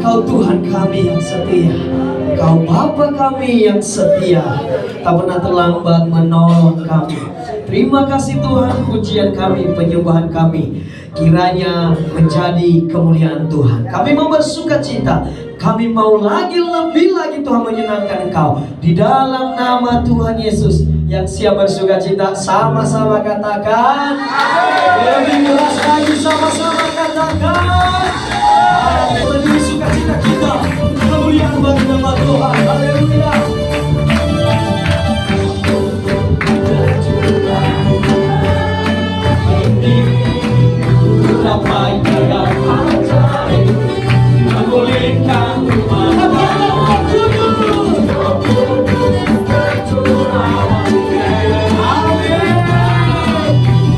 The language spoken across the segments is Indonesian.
Engkau Tuhan kami yang setia, Engkau Bapa kami yang setia, tak pernah terlambat menolong kami. Terima kasih Tuhan, pujian kami, penyembahan kami kiranya menjadi kemuliaan Tuhan. Kami mau bersuka cita, kami mau lebih lagi Tuhan menyenangkan Engkau. Di dalam nama Tuhan Yesus, yang siap bersuka cita sama-sama katakan, lebih keras lagi sama-sama katakan, lebih suka cita kita, kemuliaan bagi nama Tuhan. Haleluya. Ramai dalam ajaib memulihkan umat.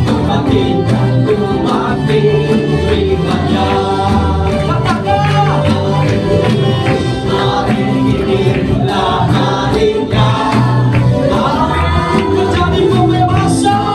Membangkitkan umat firman-Nya. Katakan, hari inilah harinya. Amin. Menjadi pembebasan.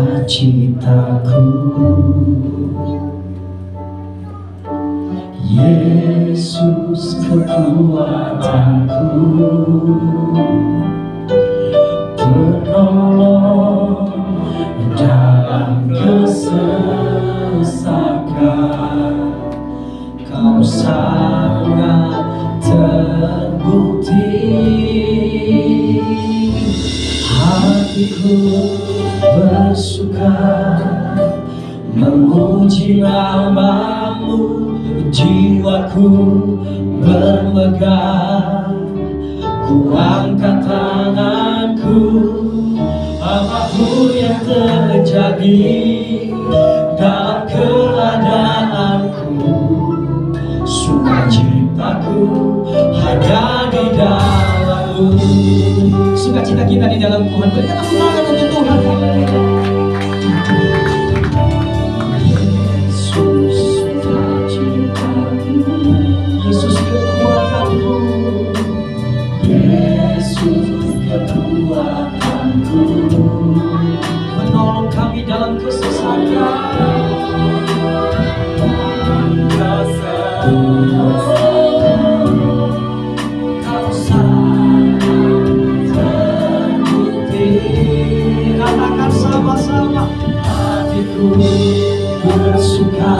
sukacitaku. Yesus kekuatanku, penolong dalam kesesakan. Kau sangat terbukti, hatiku bersuka memuji namamu, jiwaku bermegah. Ku angkat tanganku, apapun yang terjadi dalam keadaanku, sukacitaku hanya di dalam-Mu. Sukacita kita di dalam Tuhan. Berikan tepuk tangan untuk Tuhan. Yesus sukacitaku, Yesus kekuatanku, Yesus kekuatanku, menolong kami dalam kesesakan. Kau sangat terbukti. Katakan sama-sama, hatiku bersuka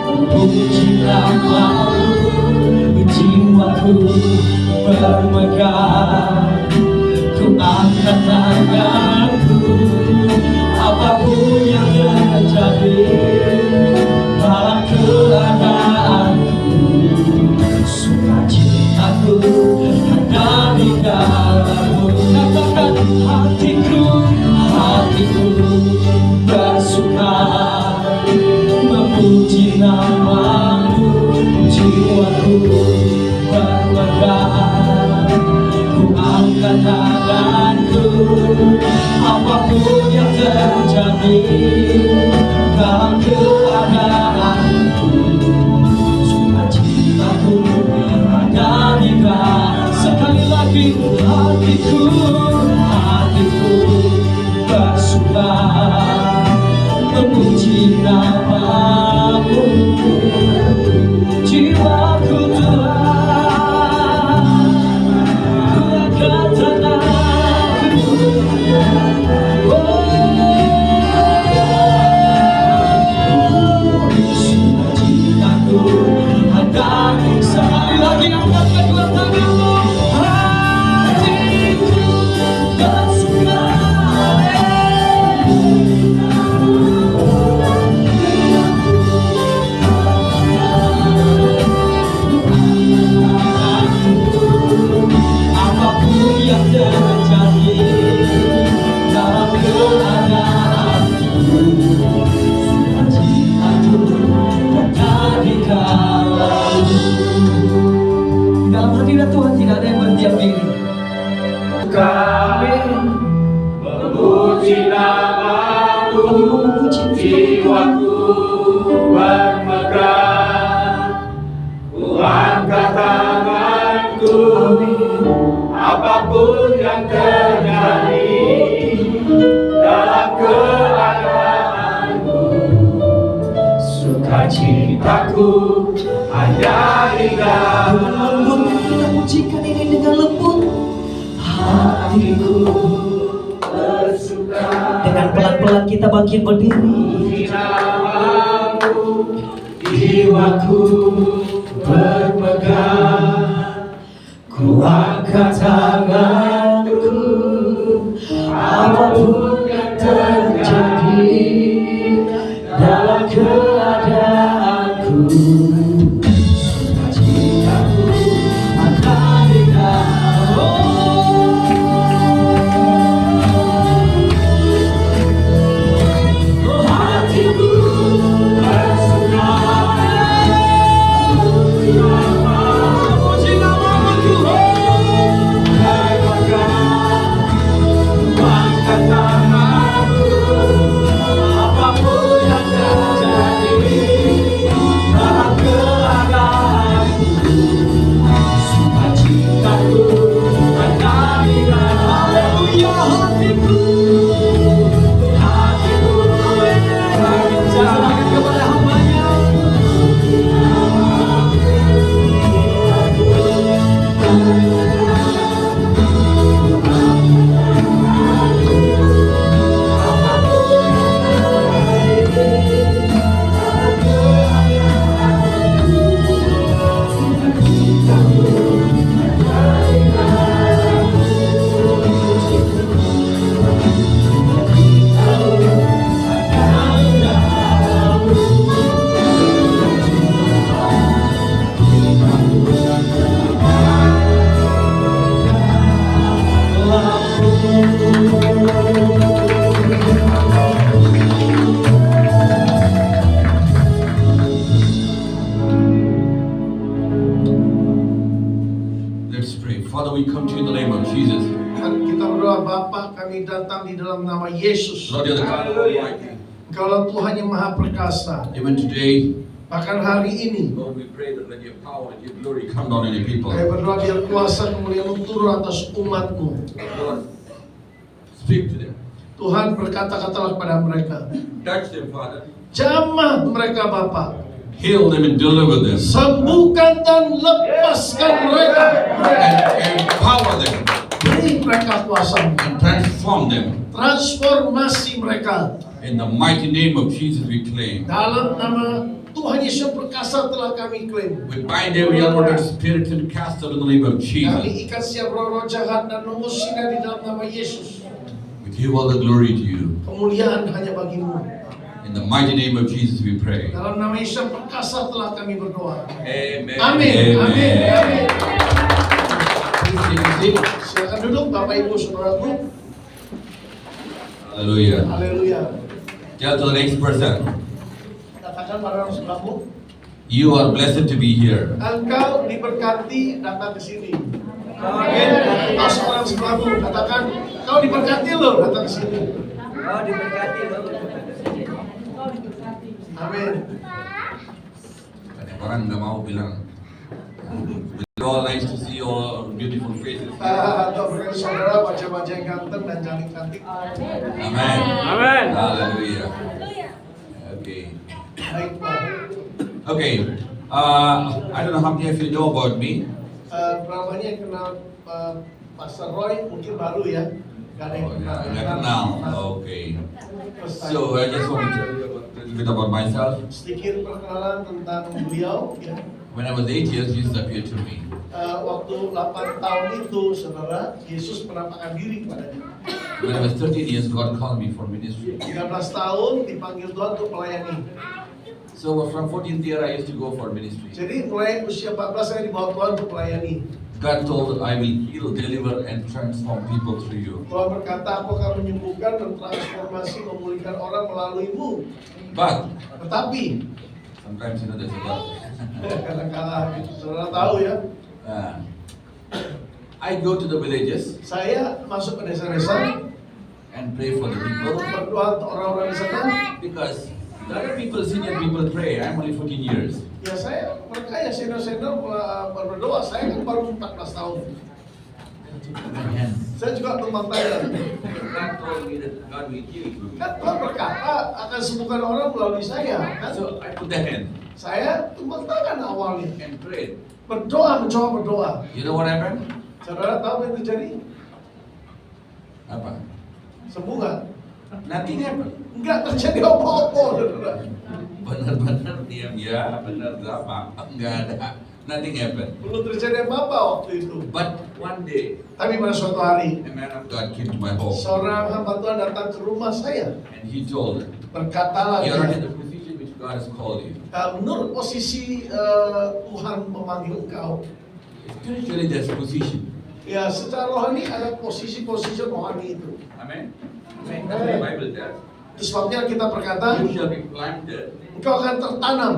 memuji namamu, jiwaku bermegah. Ku angkat tanganku, apapun yang terjadi dalam keadaanku, sukacitaku ada di dalam-Mu. Katakan, hatiku bersuka memuji namamu, jiwaku bermegah. Ku angkat tanganku, apapun yang terjadi dalam keadaanku, sukacitaku ada di dalam. Sekali lagi, hatiku bersuka memuji namamu, jiwaku Tuhan, ku angkat tanganku. Sukacitaku ada. Sekali lagi, angkat kedua tanganmu. Hatiku bersuka. Apapun yang terjadi dalam keadaanku, sukacitaku ada di dalam-Mu. Dalam hadirat Tuhan tidak ada yang berdiam diri. Kami memuji namamu, jiwaku bermegah. Ku angkat tanganku, apapun yang terjadi dalam keadaanku, sukacitaku ada di dalam-Mu. Kita pujikan ini dengan lembut. Hatiku bersuka, dengan pelan-pelan kita bangkit berdiri. memuji namamu, jiwaku bermegah. Ku angkat tanganku, apapun yang terjadi dalam keadaanku, sukacitaku ada di dalam-Mu. Hatiku bersuka memuji namamu Tuhan, Ku angkat tanganku, kami datang di dalam nama Yesus. Lord, you're the God Almighty. Engkaulah Tuhan yang Maha Perkasa. Even today, Bahkan hari ini, Lord, we pray that let your power and your glory come down on your people. kami berdoa biar kuasa kemuliaan turun atas umat-Mu. Lord, speak to them. Tuhan, berkata-katalah kepada mereka. Touch them, Father. Jamah mereka, Bapa. Heal them and deliver them. Sembuhkan dan lepaskan mereka. And empower them. Beri mereka kuasa. And transform them. Transformasi mereka. In the mighty name of Jesus we claim. Dalam nama Tuhan Yesus yang perkasa telah kami klaim. We bind every unwanted spirit and cast out in the name of Jesus. Kami ikat setiap roh-roh jahat dan mengusirnya di dalam nama Yesus. We give all the glory to you. Kemuliaan hanya bagimu. In the mighty name of Jesus we pray. Dalam nama Yesus yang perkasa telah kami berdoa. Amen. Amin. Amin. Amin. Please take a seat. Silakan duduk, Bapak Ibu Saudaraku. Hallelujah. Haleluya. Tell to the next person, Katakan pada orang sebelahmu, you are blessed to be here. engkau diberkati datang ke sini. Amin. Kau seorang sebelahmu, katakan, kau diberkati loh datang ke sini. Oh, diberkati loh. Amin. Banyak orang nggak mau bilang. It's all nice to see all beautiful faces. Atau berkata saudara, wajah-wajah yang ganteng dan cantik-cantik. Amen. Amen. Hallelujah. Okay. Baik, Pak. Okay. I don't know how many of you know about me. Berapa banyak yang kenal Pastor Roy? Mungkin baru ya. Gak ada yang Oh, kenal. yeah, kenal. Okay. First time. So I just want to tell you a little bit about myself. Sedikit perkenalan tentang beliau. Ya. When I was 8 years, Jesus appeared to me. Waktu 8 tahun itu, saudara, Yesus menampakkan diri kepadanya. When I was 13 years, God called me for ministry. 13 tahun dipanggil Tuhan untuk melayani. So from 14th year, I used to go for ministry. Jadi mulai usia 14 saya dibawa Tuhan untuk melayani. God told that I will heal, deliver, and transform people through you. Tuhan berkata, aku akan menyembuhkan, mentransformasi, memulihkan orang melaluimu. But Tetapi, sometimes there's a lot. kadang-kadang saudara tahu ya, I go to the villages saya masuk ke desa-desa, and pray for the people berdoa untuk orang-orang di sana. because the other people, senior people pray. I'm only 14 years. Ya mereka ya senior-senior berdoa, saya kan baru 14 tahun. Saya juga tumpang tangan. God told me that God will heal you. Kan Tuhan berkata akan sembuhkan orang melalui saya. Kan? So I put the hand Saya tumpang tangan awalnya. and prayed. Berdoa, mencoba berdoa. You know what happened? Saudara tahu apa yang terjadi? Apa? Sembuh nggak? Nothing happened. Nggak terjadi apa-apa, saudara. Benar-benar diam ya, benar apa? Enggak ada. Nothing happened. Belum terjadi apa-apa waktu itu. But one day, Tapi pada suatu hari, a man of God came to my home seorang hamba Tuhan datang ke rumah saya. and he told, Berkatalah "You are not in dia, the position which God has called you. menurut posisi Tuhan memanggil engkau. Spiritually, there's a position. Ya, secara rohani ada posisi-posisi rohani itu. Amen. Amen. That's what the Bible tells. Itu sebabnya kita berkata, You shall be planted, engkau akan tertanam,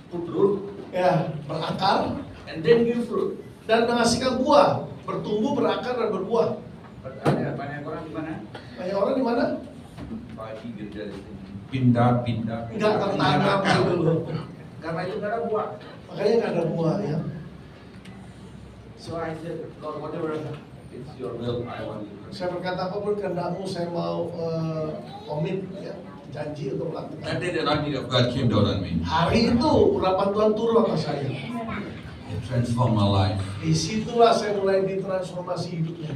put root, ya, berakar, and then give fruit. dan menghasilkan buah, bertumbuh, berakar, dan berbuah. But ada banyak orang di mana? Banyak orang di mana? Pagi kerja di sini. Pindah. Enggak tertanam dulu. Karena itu nggak ada buah. Makanya nggak ada buah ya. So I said, Lord, whatever it's your will, I want you. Saya berkata apapun kehendakmu, saya mau komit, ya, janji untuk melakukan. That day the anointing of God came down on me. Hari itu urapan Tuhan turun atas saya. It transformed my life. Disitulah saya mulai ditransformasi hidupnya.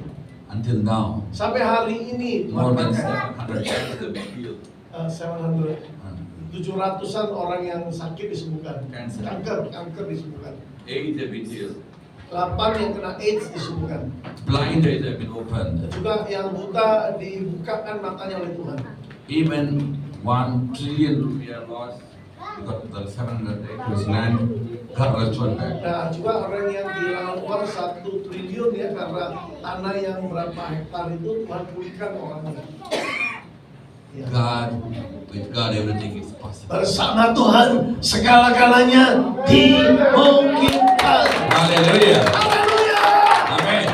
Until now, Sampai hari ini more than Tuhan pakai 700 people have been healed. 700-an orang yang sakit disembuhkan. Cancer. Kanker disembuhkan. 8 have been healed. 8 yang kena AIDS disembuhkan. Blind eyes have been opened. Dan juga yang buta dibukakan matanya oleh Tuhan. Even 1 trillion rupiah lost because of the 700 acres land got restored back. Nah, juga orang yang kehilangan uang 1 triliun ya karena tanah yang berapa hektar itu Tuhan pulihkan orangnya. Ya. With God, everything is possible. Bersama Tuhan segala-galanya dimungkinkan. Hallelujah. Haleluya. Amen.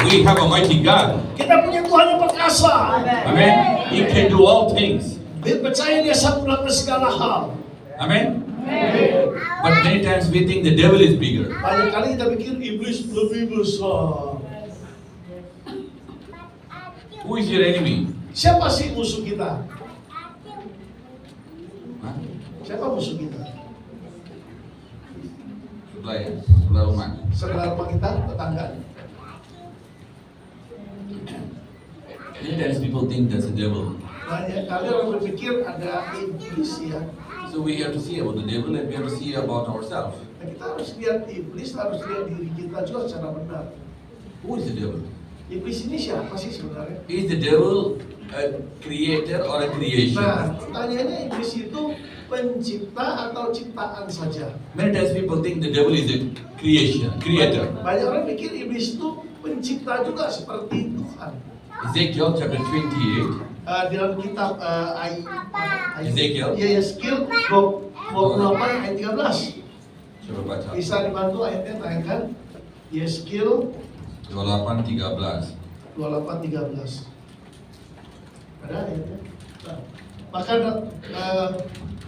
We We have a mighty God. Kita punya Tuhan yang perkasa. Amen. He can do all things. Percaya Dia sanggup melakukan segala hal. Amen. But many times we think the devil is bigger. Banyak kali kita pikir iblis lebih besar. Who is your enemy? Siapa sih musuh kita? Huh? Siapa musuh kita? Sebelah ya, sebelah rumah. Saudara rumah kita, tetangga. Many times people think that's the devil. Banyak kali orang berpikir ada iblis ya. So we have to see about the devil and we have to see about ourselves. Nah, kita harus lihat iblis, harus lihat diri kita juga secara benar. Who is the devil? Iblis ini siapa sih sebenarnya? Is the devil a creator or a creation? Nah, pertanyaannya iblis itu pencipta atau ciptaan saja? Many times people think the devil is a creator. Banyak orang pikir iblis itu pencipta juga seperti Tuhan. Ezekiel chapter 28. Dalam kitab Ezekiel. Yeskiel 28 ayat 13. Coba baca. Bisa dibantu ayatnya tayangkan. Yeskiel 28:13. 28:13. Ada ayatnya? Nah, maka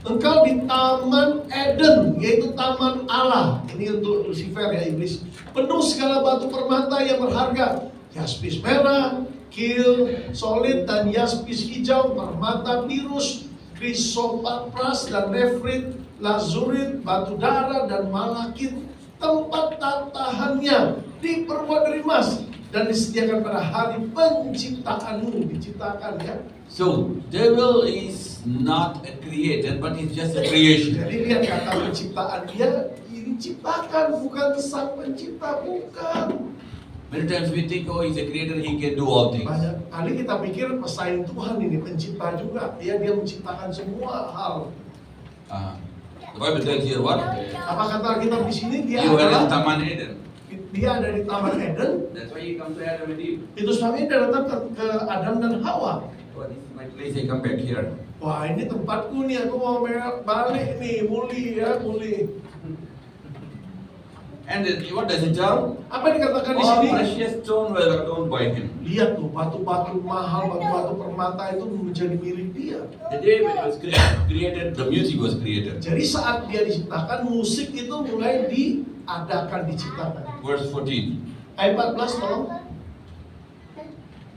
engkau di Taman Eden, yaitu Taman Allah. Ini untuk Lucifer ya, iblis. Penuh segala batu permata yang berharga. Yaspis merah, kil, solid, dan yaspis hijau, permata virus, krisopapras, dan nefrit, lazurit, batu darah, dan malakit. Tempat tatahannya diperbuat dari emas dan disediakan pada hari penciptaanmu, diciptakan ya. So, devil is not a creator, but he's just a creation. Jadi lihat kata penciptaan dia diciptakan, bukan sang pencipta, bukan. Many times we think, oh, he's a creator, he can do all things. Banyak kali kita pikir pesaing Tuhan ini pencipta juga, dia menciptakan semua hal. The Bible tells here what? Apa kata kita di sini dia You were in adalah Taman Eden. dia ada di Taman Eden. That's why he comes to Adam and Eve. Itu sebabnya dia datang ke Adam dan Hawa. Oh, this is my place, I come back here. Wah, ini tempatku nih, aku mau balik nih, muli ya, muli. And then, what does it tell? Apa yang dikatakan di All sini? precious stone were adorned by him. Lihat tuh, batu-batu mahal, batu-batu permata itu menjadi milik dia. The day when it was created, the music was created. Jadi saat dia diciptakan, musik itu mulai diadakan, diciptakan. Verse 14. Ayat 14 tolong.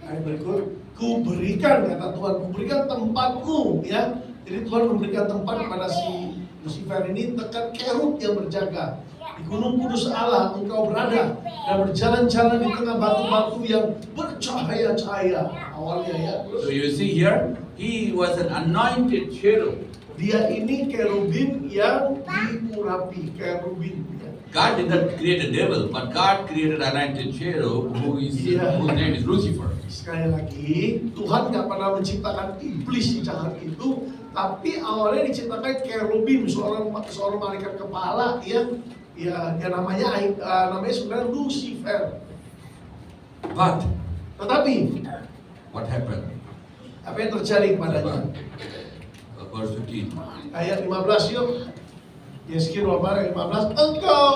Ayat berikut. Ku berikan, kata Tuhan, ku berikan tempatmu ya. Jadi Tuhan memberikan tempat kepada si Lucifer ini, tekan kerub yang berjaga. Di gunung kudus Allah engkau berada dan berjalan-jalan di tengah batu-batu yang bercahaya-cahaya. Awalnya ya. So you see here, he was an anointed cherub. Dia ini kerubin yang diurapi, kerubin. Ya. God did not create a devil, but God created an anointed cherub whose name is Lucifer. Sekali lagi, Tuhan gak pernah menciptakan iblis di jahat itu, tapi awalnya diciptakan kerubin, seorang malaikat kepala yang namanya sebenarnya Lucifer. But Tetapi what happened? apa yang terjadi kepadanya? Verse 15. Ayat 15 yuk. Yeskiel 28 ayat 15. Engkau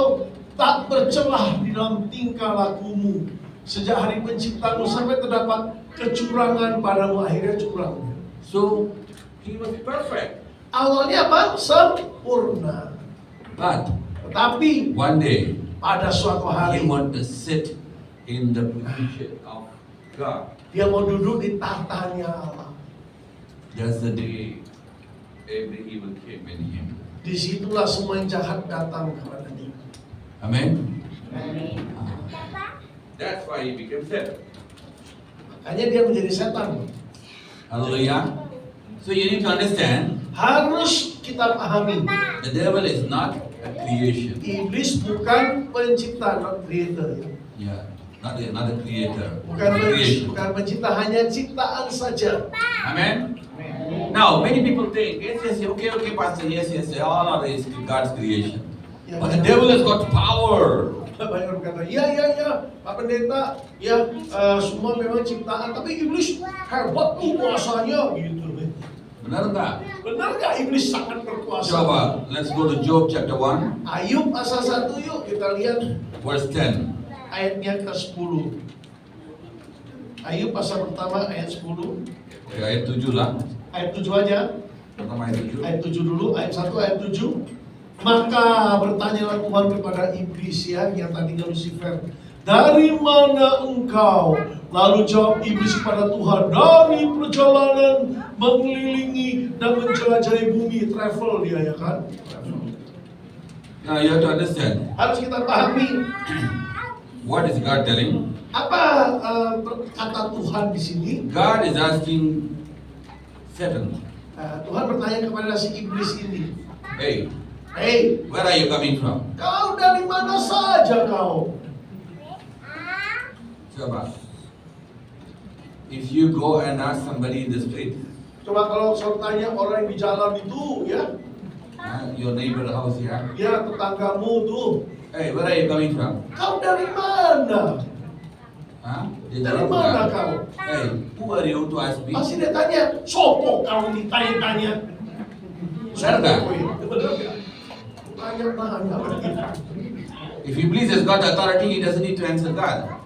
tak bercelah di dalam tingkah lakumu sejak hari penciptaanmu sampai terdapat kecurangan padamu, akhirnya curang. So he was perfect. Awalnya apa? Sempurna. But Tetapi one day pada suatu he hari wanted to sit in the position of God. dia mau duduk di tahtanya Allah. That's the day every evil came in him. Disitulah semua yang jahat datang kepadanya. Amen. That's why he became Satan. Makanya dia menjadi setan. Hallelujah. So you need to understand, Harus kita pahami, the devil is not a creation. iblis bukan pencipta, not creator. Ya. Yeah, not a creator. Bukan Creation. pencipta, hanya ciptaan saja. Amen. Now many people think, yes, okay, pastor, yes, all of it is God's creation. But the devil has got power. Banyak orang berkata, ya, Pak Pendeta, ya semua memang ciptaan, tapi iblis hebat tuh kuasanya, gitu. Benar enggak? Benar nggak iblis sangat berkuasa? Coba, let's go to Job chapter 1, Ayub pasal 1 yuk kita lihat verse 10. ayatnya ke-10. Ayub pasal pertama ayat 10. Oke, ayat 7 lah. Ayat 7 aja. Pertama ayat 7. Ayat 7 dulu, ayat 1 ayat 7. Maka bertanyalah Tuhan kepada iblis ya, yang tadinya Lucifer, dari mana engkau? Lalu jawab iblis kepada Tuhan, dari perjalanan mengelilingi dan menjelajahi bumi. Travel dia ya kan? Now you have to understand, Harus kita pahami what is God telling? apa kata Tuhan di sini. God is asking Satan, Tuhan bertanya kepada si iblis ini, hey, hey, where are you coming from? kau dari mana saja kau? Coba. If you go and ask somebody in the street, Coba kalau saya tanya orang yang di jalan itu ya, your neighbor house here, ya tetanggamu tuh, hey, where are you coming from? kau dari mana? Huh? Dia Dari jawab mana enggak. kau? Hey, who are you to ask me? Pasti dia tanya, sopo kalau ditanya-tanya? Benar nggak? Benar nggak? Tanya begitu. If Iblis has got authority, he doesn't need to answer God.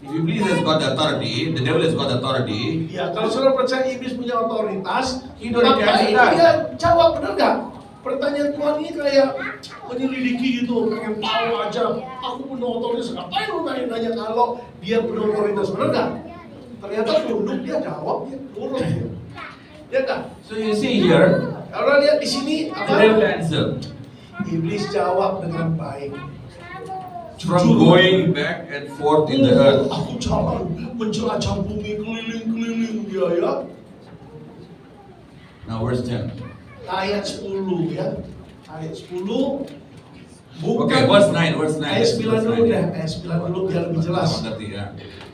If Iblis has got authority, the devil has got authority, Ya, kalau saudara percaya iblis punya otoritas, He don't need to maka answer that. dia jawab, benar nggak? Pertanyaan Tuhan ini kayak menyelidiki gitu, pengen tahu aja. Aku punya otoritas, ngapain lu nanya-nanya kalau dia punya otoritas, benar nggak? Ternyata tunduk dia jawab, dia turun dia. Ya kan? so you see here, Kalau lihat di sini the devil apa? answer. Iblis jawab dengan baik. From going back and forth in the earth. Aku jalan menjelajah bumi keliling-keliling dia ya. Now verse 10. Ayat 10 ya. Ayat 10. Okay, verse 9, verse 9. Ayat 9 Verse dulu 9, deh. Ayat 9 dulu biar lebih jelas. Ngerti ya.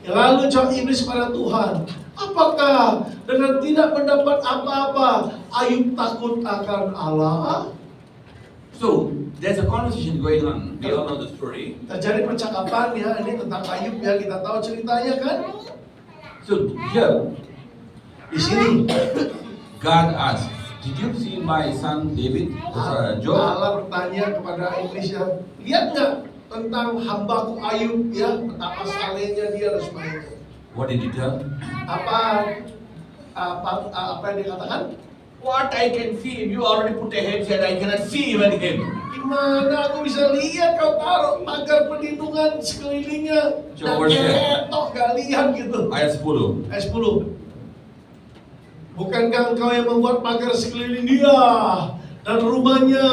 Lalu jawab iblis pada Tuhan, apakah dengan tidak mendapat apa-apa Ayub takut akan Allah? So, there's a conversation going on. We all know the story. Terjadi percakapan ya, ini tentang Ayub ya, kita tahu ceritanya kan? So, here, Di sini God asks, did you see my son David? Job? Allah bertanya kepada iblis ya, lihat nggak tentang hambaku Ayub ya, betapa salehnya dia dan sebagainya. What did he tell? Apa yang dikatakan? What I can see, you already put a headset, I cannot see even him. Gimana aku bisa lihat kau taruh pagar perlindungan sekelilingnya Coba dan share. ketok gak lihat gitu. Ayat 10. Ayat 10. Bukankah engkau yang membuat pagar sekeliling dia dan rumahnya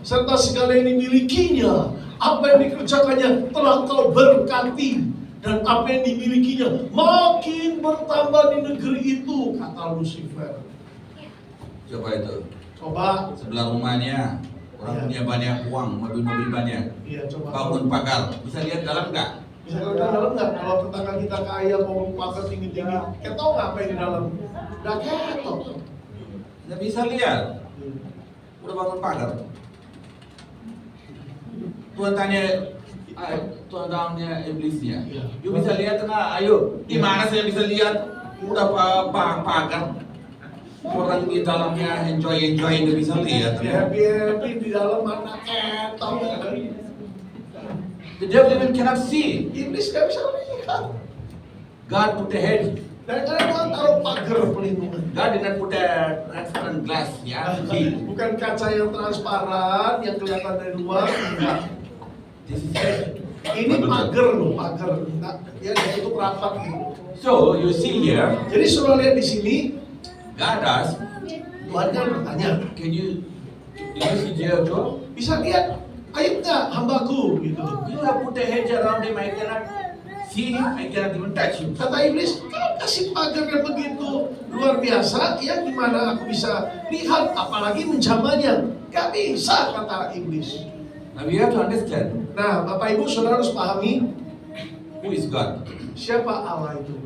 serta segala yang dimilikinya? Apa yang dikerjakannya telah kau berkati, dan apa yang dimilikinya makin bertambah di negeri itu, kata Lucifer. Coba itu. Coba, Sebelah rumahnya, orang Ya. punya banyak uang, mobil-mobil banyak. iya coba. Bangun pagar, bisa lihat dalam nggak? Bisa kelihatan dalam nggak? Kalau tetangga kita kaya mau pagar tinggi-tinggi, ketok nggak apa yang di dalam? Nggak ketok. Nggak bisa lihat. Udah bangun pagar. Tuhan tanya, Tuhan tanya iblisnya, Iya. you bisa lihat nggak? Ayo, gimana saya bisa lihat? Udah pagar. Orang di dalamnya enjoy nggak bisa lihat. Happy di dalam mana ketok? The devil even cannot see. Iblis nggak bisa lihat. God put a head. Dan karena Tuhan taruh pagar pelindungan. God did not put a transparent glass, ya. Bukan kaca yang transparan yang kelihatan dari luar, enggak. This is it. Ini pagar loh, pagar. Enggak, ya ditutup rapat gitu. So you see here, Jadi suruh lihat di sini, God asks, Tuhan kan bertanya, can you see Job? bisa lihat Ayub nggak hambaku gitu. You have put a hedge around him. I cannot see him. I cannot even touch him. Kata iblis, kau kasih pagar yang begitu luar biasa, ya gimana aku bisa lihat, apalagi menjamahnya? Gak bisa, kata iblis. Now we have to understand Nah, Bapak Ibu Saudara harus pahami, who is God. siapa Allah itu.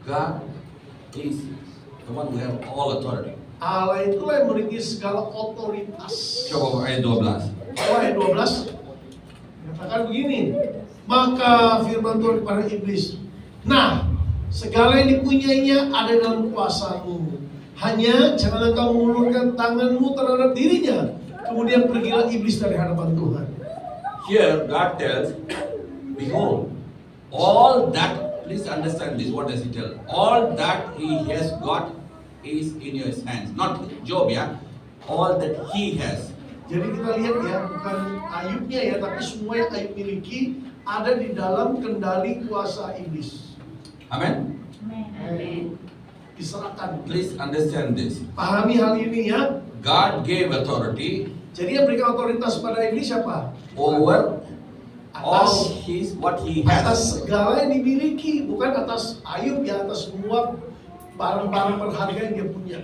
God is the one who has all authority. Allah itulah yang memiliki segala otoritas. Coba ayat 12. Ayat 12 katakan begini, maka firman Tuhan kepada iblis, nah segala yang dipunyainya ada dalam kuasamu, hanya jangan engkau mengulurkan tanganmu terhadap dirinya. Kemudian pergilah iblis dari hadapan Tuhan. Here God tells, behold, All that, please understand this, what does he tell? All that he has got is in your hands. Not Job, yeah? All that he has. Jadi kita lihat ya, bukan Ayubnya ya, tapi semua yang Ayub miliki ada di dalam kendali kuasa iblis. Amen? Diserahkan. Please understand this. Pahami hal ini ya. God gave authority Jadi yang berikan otoritas pada iblis siapa? over all Atas what he atas has. segala yang dimiliki, bukan atas Ayub ya, atas semua barang-barang berharga yang dia punya.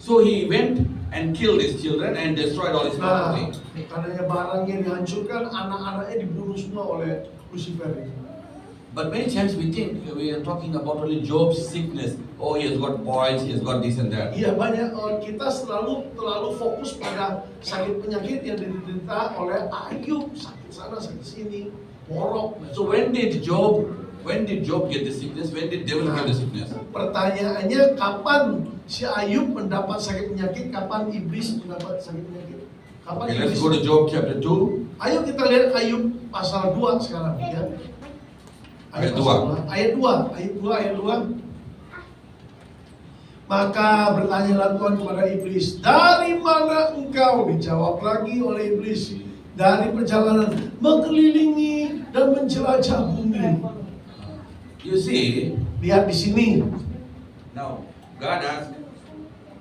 So he went and killed his children and destroyed all his Nah, property. karena barangnya dihancurkan, anak-anaknya dibunuh semua oleh Lucifer itu. But many times we think we are talking about only Job's sickness. Oh, he has got boils, he has got this and that. Iya, banyak kita terlalu fokus pada sakit penyakit yang diderita oleh Ayub, sakit sana sakit sini, borok. So when did Job get the sickness? When did devil get the sickness? Pertanyaannya, kapan si Ayub mendapat sakit penyakit? Kapan iblis mendapat sakit penyakit? Kapan Okay, let's iblis? go to Job chapter 2. Ayo kita lihat Ayub pasal 2 sekarang ya. Ayat pasal 2. Ayat 2. Maka bertanyalah Tuhan kepada iblis, dari mana engkau? Dijawab lagi oleh iblis, dari perjalanan mengelilingi dan menjelajah bumi. You see, Lihat di sini. now God asked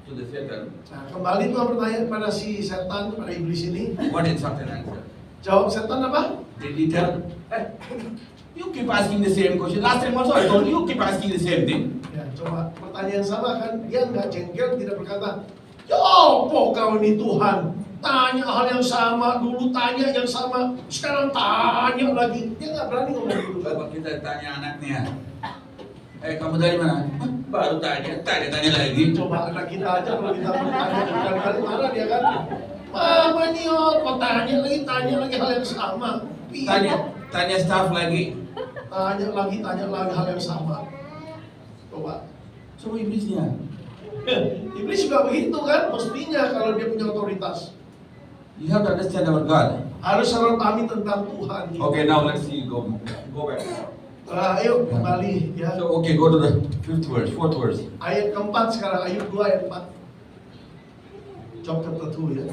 to the Satan, Nah, kembali Tuhan bertanya kepada si setan, pada iblis ini. what did Satan answer? Jawab setan apa? Did he tell, hey, you keep asking the same question. Last time also I told you, keep asking the same thing. Ya, coba pertanyaan sama kan, dia nggak jengkel, tidak berkata, ya apa kau ini Tuhan? Tanya hal yang sama, dulu tanya yang sama, sekarang tanya lagi. Dia nggak berani ngomong gitu. Kalau kita tanya anaknya, kamu dari mana? "Hah, baru tanya lagi. Coba anak kita aja kalau kita bertanya berkali-kali marah dia kan. Mama nih apa tanya lagi hal yang sama. Tanya staff lagi. Tanya lagi hal yang sama. Coba. Coba iblisnya. Iblis juga begitu kan, mestinya kalau dia punya otoritas. You have to understand our God. Harus selalu pahami tentang Tuhan. Okay, now let's see. Go back. Ayo kembali ya. So okay, go to the fourth verse. Ayat keempat sekarang, Ayub 2 ayat 4. Job chapter 2 ya.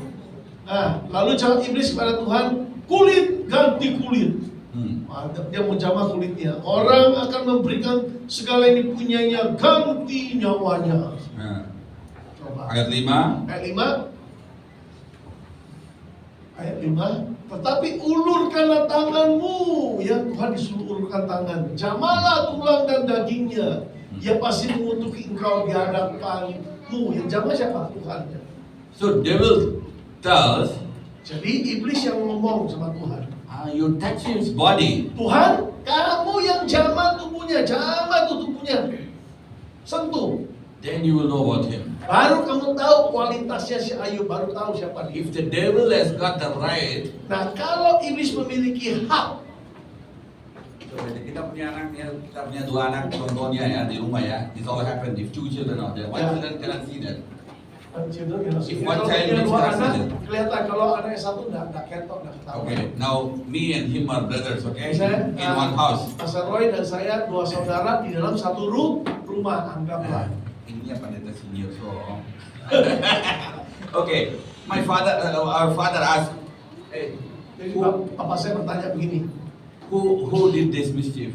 Nah, lalu jawab iblis kepada Tuhan, kulit ganti kulit. Mantap, dia menjamah kulitnya. Orang akan memberikan segala yang dipunyainya ganti nyawanya. Nah, Coba. ayat 5. Ayat 5. Tetapi ulurkanlah tanganmu. Ya, Tuhan disuruh ulurkan tangan. Jamalah tulang dan dagingnya. Ia pasti mengutuki engkau di hadapanmu. Yang jamah siapa? Tuhan. So devil tells, Jadi iblis yang ngomong sama Tuhan. you touch his body. Tuhan, kamu yang jamah tubuhnya. Jamah tubuhnya. Sentuh. Then you will know about him. Baru kamu tahu kualitasnya si Ayub. Baru tahu siapa dia. If the devil has got the right, Nah, kalau iblis memiliki hak. so kita punya 2 anak contohnya ya di rumah ya. This all happened if 2 children are there. One Yeah. children cannot see that. If one child punya means 2 trust anak, it. kelihatan. Kalau anaknya 1 enggak ketok, enggak ketahuan. Okay, now me and him are brothers, okay? Saya, In one house. Pastor Roy dan saya 2 saudara di dalam satu rumah, anggaplah. Ini pendeta senior so. Okay, our father asked, hey, Jadi papa saya bertanya begini, who did this mischief?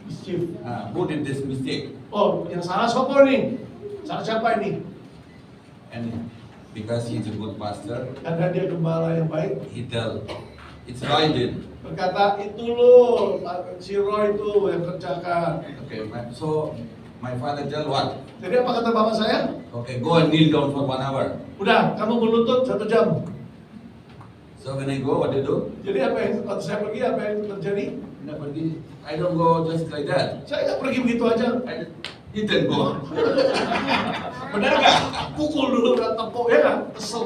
mischief. Who did this mistake? Oh, yang salah siapa ini? Salah siapa ini? And because he's a good pastor, Karena dia gembala yang baik. he tell, it's Roy did. Berkata, itu loh, si Roy itu yang kerjakan. Okay, so my father tell what? Jadi apa kata bapak saya? Okay, go and kneel down for 1 hour. Udah, kamu berlutut 1 jam. So when I go, what do you do? Jadi apa yang waktu saya pergi, apa yang terjadi? Nggak pergi. I don't go just like that. Saya nggak pergi begitu aja. You didn't go. Benar nggak? Pukul dulu, tepuk, ya kan? Kesel.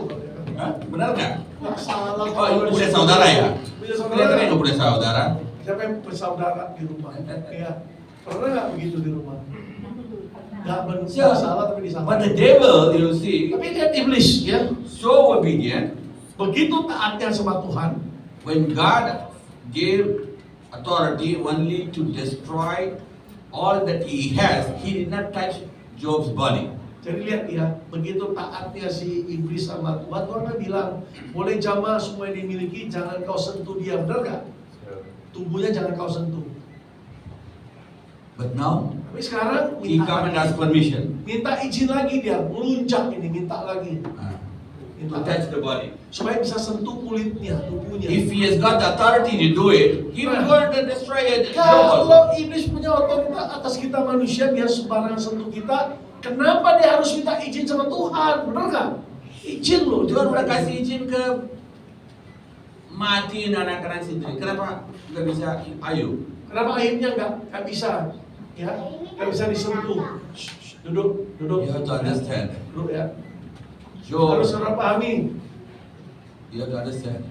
Hah? Benar nggak? Nggak salah. Oh, ibu punya saudara ya? Punya saudara. Kelihatannya nggak punya saudara. Siapa yang bersaudara di rumah? Iya. Pernah nggak begitu di rumah? Nggak salah tapi But disalah. the devil, you see, Tapi lihat iblis ya, so obedient. begitu taatnya sama Tuhan. When God gave authority only to destroy all that he has. He did not touch Job's body. Jadi lihat ya, begitu taatnya si iblis sama Tuhan, Tuhan kan bilang, boleh jamah semua yang dimiliki, jangan kau sentuh dia, benar gak? Tubuhnya jangan kau sentuh. But now, Tapi sekarang he come and ask permission minta izin lagi dia, melunjak ini, minta lagi. to touch the body. Supaya bisa sentuh kulitnya, tubuhnya. If he has got the authority to do it, he will go and destroy it. Kalau iblis punya otoritas atas kita manusia, dia sembarangan sentuh kita, kenapa dia harus minta izin sama Tuhan? Benar gak? Izin loh. Tuhan udah kasih izin ke matiin anak-anak sendiri. Kenapa nggak bisa Ayub? Kenapa Ayubnya nggak bisa? Ya, nggak bisa disentuh. Shh, duduk. You have to understand. Duduk ya. Job, Harus saudara pahami. you have to understand.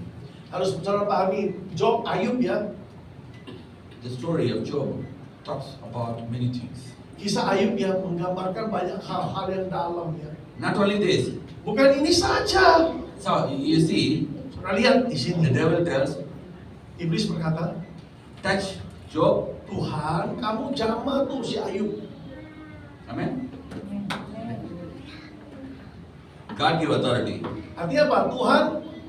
Harus saudara pahami. Job, Ayub ya. The story of Job talks about many things. Kisah Ayub yang menggambarkan banyak hal-hal yang dalam ya. Not only this. Bukan ini saja. So you see, Saudara lihat di the sini. devil tells, Iblis berkata, touch Job. Tuhan, kamu jamah tuh si Ayub. Amen. God give authority. Artinya apa? Tuhan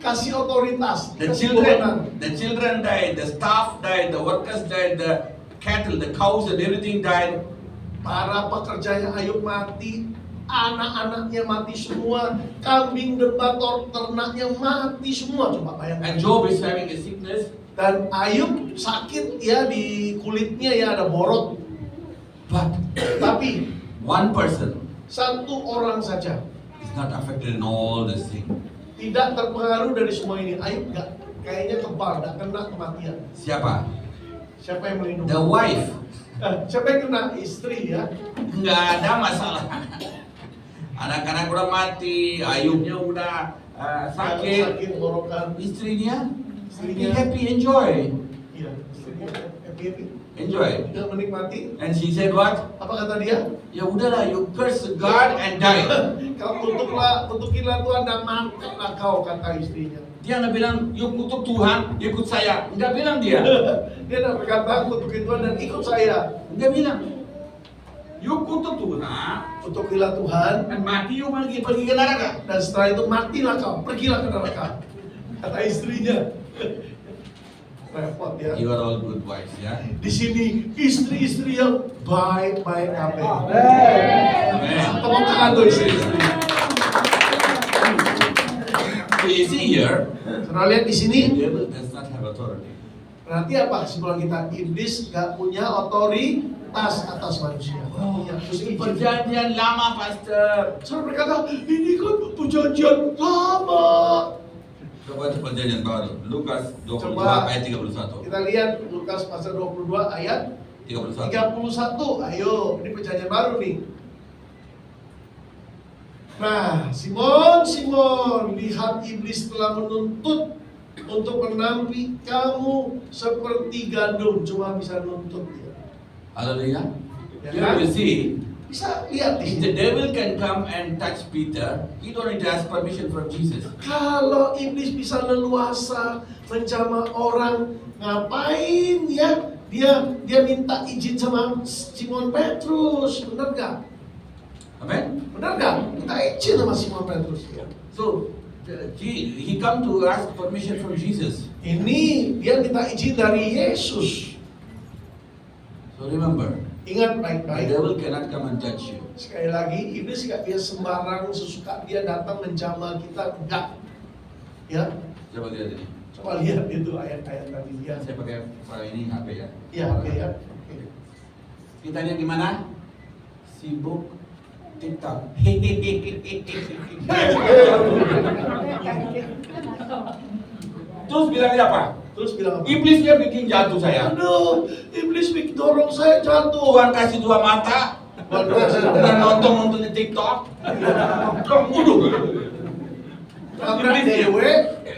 kasih otoritas. The kasih kewenangan. children died, the staff died, the workers died, the cattle, the cows, and everything died. Para pekerjanya Ayub mati, anak-anaknya mati semua, kambing domba ternaknya mati semua. Coba bayangkan. And Job is having a sickness. Dan Ayub sakit ya, di kulitnya ya ada borok. But Tapi one person satu orang saja is not affected in all this thing. tidak terpengaruh dari semua ini. Ayub nggak, kayaknya kebal, nggak kena kematian. Siapa? Siapa yang melindungi? The wife. Siapa yang kena? Istri ya. Nggak ada masalah. Anak-anak udah mati, Ayubnya udah sakit. Sakit borokan. Istrinya Istrinya. happy, enjoy. Iya, istrinya happy. Enjoy. Dia menikmati. And she said what? Apa kata dia? Ya udahlah, you curse God and die. Kau kutukilah Tuhan dan matilah kau, kata istrinya. Dia nggak bilang, you kutuk Tuhan, ikut saya. Nggak bilang dia. Dia tidak berkata kutukin Tuhan dan ikut saya. Nggak bilang. You kutuk Tuhan, Kutukilah Tuhan dan mati you pergi ke neraka. dan setelah itu matilah kau, pergilah ke neraka. Kata istrinya. Repot ya. You are all good wives, ya. Di sini istri-istri yang baik-baik kabeh. Amen. Tepuk tangan tuh istri-istri. So you see here, Saudara lihat di sini. the devil does not have authority. Berarti apa kesimpulan kita? Iblis gak punya otoritas atas manusia. Gak punya. Terus Ini perjanjian lama, Pastor. Saudara berkata, ini kan perjanjian lama. Coba itu perjanjian baru. Lukas 22 Coba. ayat 31. Kita lihat Lukas pasal 22 ayat 31. 31. Ayo, ini perjanjian baru nih. Nah, Simon, lihat iblis telah menuntut untuk menampi kamu seperti gandum, cuma bisa nuntut dia. Hallelujah. Ya Here kan? you see, Bisa lihat di if sini. the devil can come and touch Peter, he don't need to ask permission from Jesus. Kalau iblis bisa leluasa menjamah orang, ngapain ya? Dia minta izin sama Simon Petrus, benar gak? Amen. Benar gak? Minta izin sama Simon Petrus ya. So he come to ask permission from Jesus. Ini dia minta izin dari Yesus. So remember, Ingat the baik-baik. devil cannot come and touch you. Sekali lagi, iblis gak dia sembarang sesuka dia datang menjamah kita, enggak. Ya, Coba lihat ini. coba lihat itu ayat-ayat tadi ya. Saya pakai file ini HP ya. Ya, oke ya. Oke. Kita lihat di mana? Sibuk TikTok. Terus bilangnya apa? Terus bilang apa? Iblisnya bikin jatuh saya. Aduh, iblis dorong saya jatuh. Tuhan kasih dua mata. Dan nonton di TikTok. Waduh. Karena dewe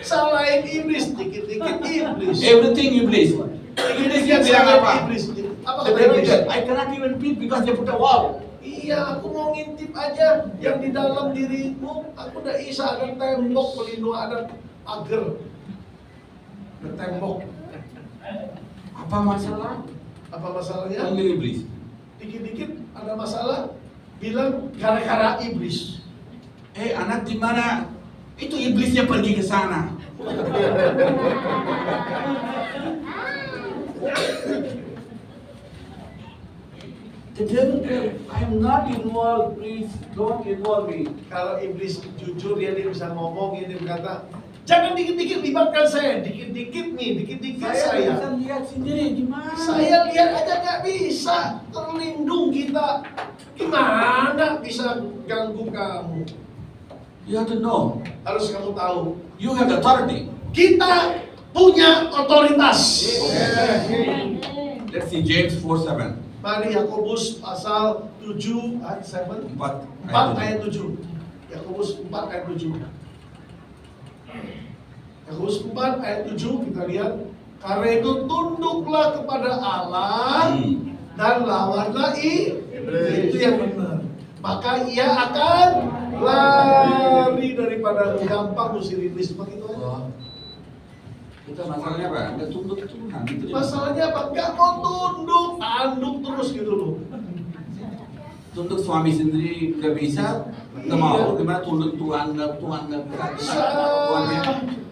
salahin iblis, dikit-dikit iblis. Everything iblis. Iblisnya bilang apa? Iblis. Apa The kata devil iblis? said, I cannot even peep because they put a wall. Iya, aku mau ngintip aja yang di dalam dirimu. Aku udah bisa, ada tembok pelindung, ada pagar, ada tembok. Apa masalah? Apa masalahnya? Only iblis. Dikit-dikit ada masalah, bilang gara-gara iblis. Anak di mana? Itu iblisnya pergi ke sana. The devil said, I am not involved, please don't involve me. Kalau iblis jujur dia bisa ngomong, dia berkata, jangan dikit-dikit libatkan saya, dikit-dikit saya. Bisa lihat sendiri gimana. Saya lihat aja nggak bisa terlindung kita. Gimana bisa ganggu kamu? You have to know, Harus kamu tahu, you have the authority. kita punya otoritas. Let's see James 4:7. Mari Yakobus pasal 7 ayat 7. 4 ayat 7. Yakobus 4 ayat 7. Yakobus 4 ayat 7 kita lihat. Karena itu tunduklah kepada Allah dan lawanlah iblis. Itu yang benar. Maka ia akan lari daripada gampang usir iblis. Begitu aja. Kita masalahnya apa? Nggak tunduk Tuhan. Itu dia. Masalahnya apa? Gak mau tanduk terus gitu loh. Tunduk suami sendiri nggak bisa, nggak mau. Gimana tunduk Tuhan nggak bisa. Tuhannya.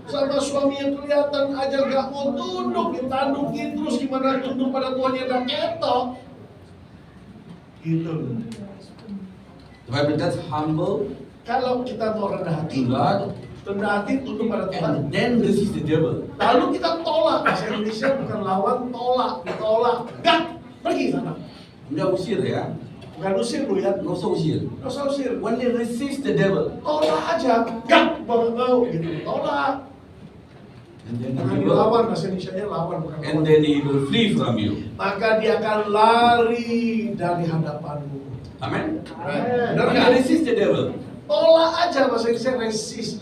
Sama suami yang kelihatan aja gak mau tunduk, ditandukin terus gimana tunduk pada Tuhannya udah ketok. Gitu. The Bible that's humble, Kalau kita mau rendah hati, tunduk pada Tuhan. and then resist the devil. Lalu kita tolak. Bahasa Indonesia bukan lawan, ditolak. Gak, pergi sana. Nggak usir ya, Bukan usir lu ya. nggak usah usir. Gak usah usir. Only resist the devil. Tolak aja. Gak, mau gitu. Tolak. And then Jangan he will, dilawan, bahasa Indonesia lawan bukan and lawan. then he will flee from you. Maka dia akan lari dari hadapanmu. Amen. Benar Only kan? resist the devil. Tolak aja, bahasa Indonesia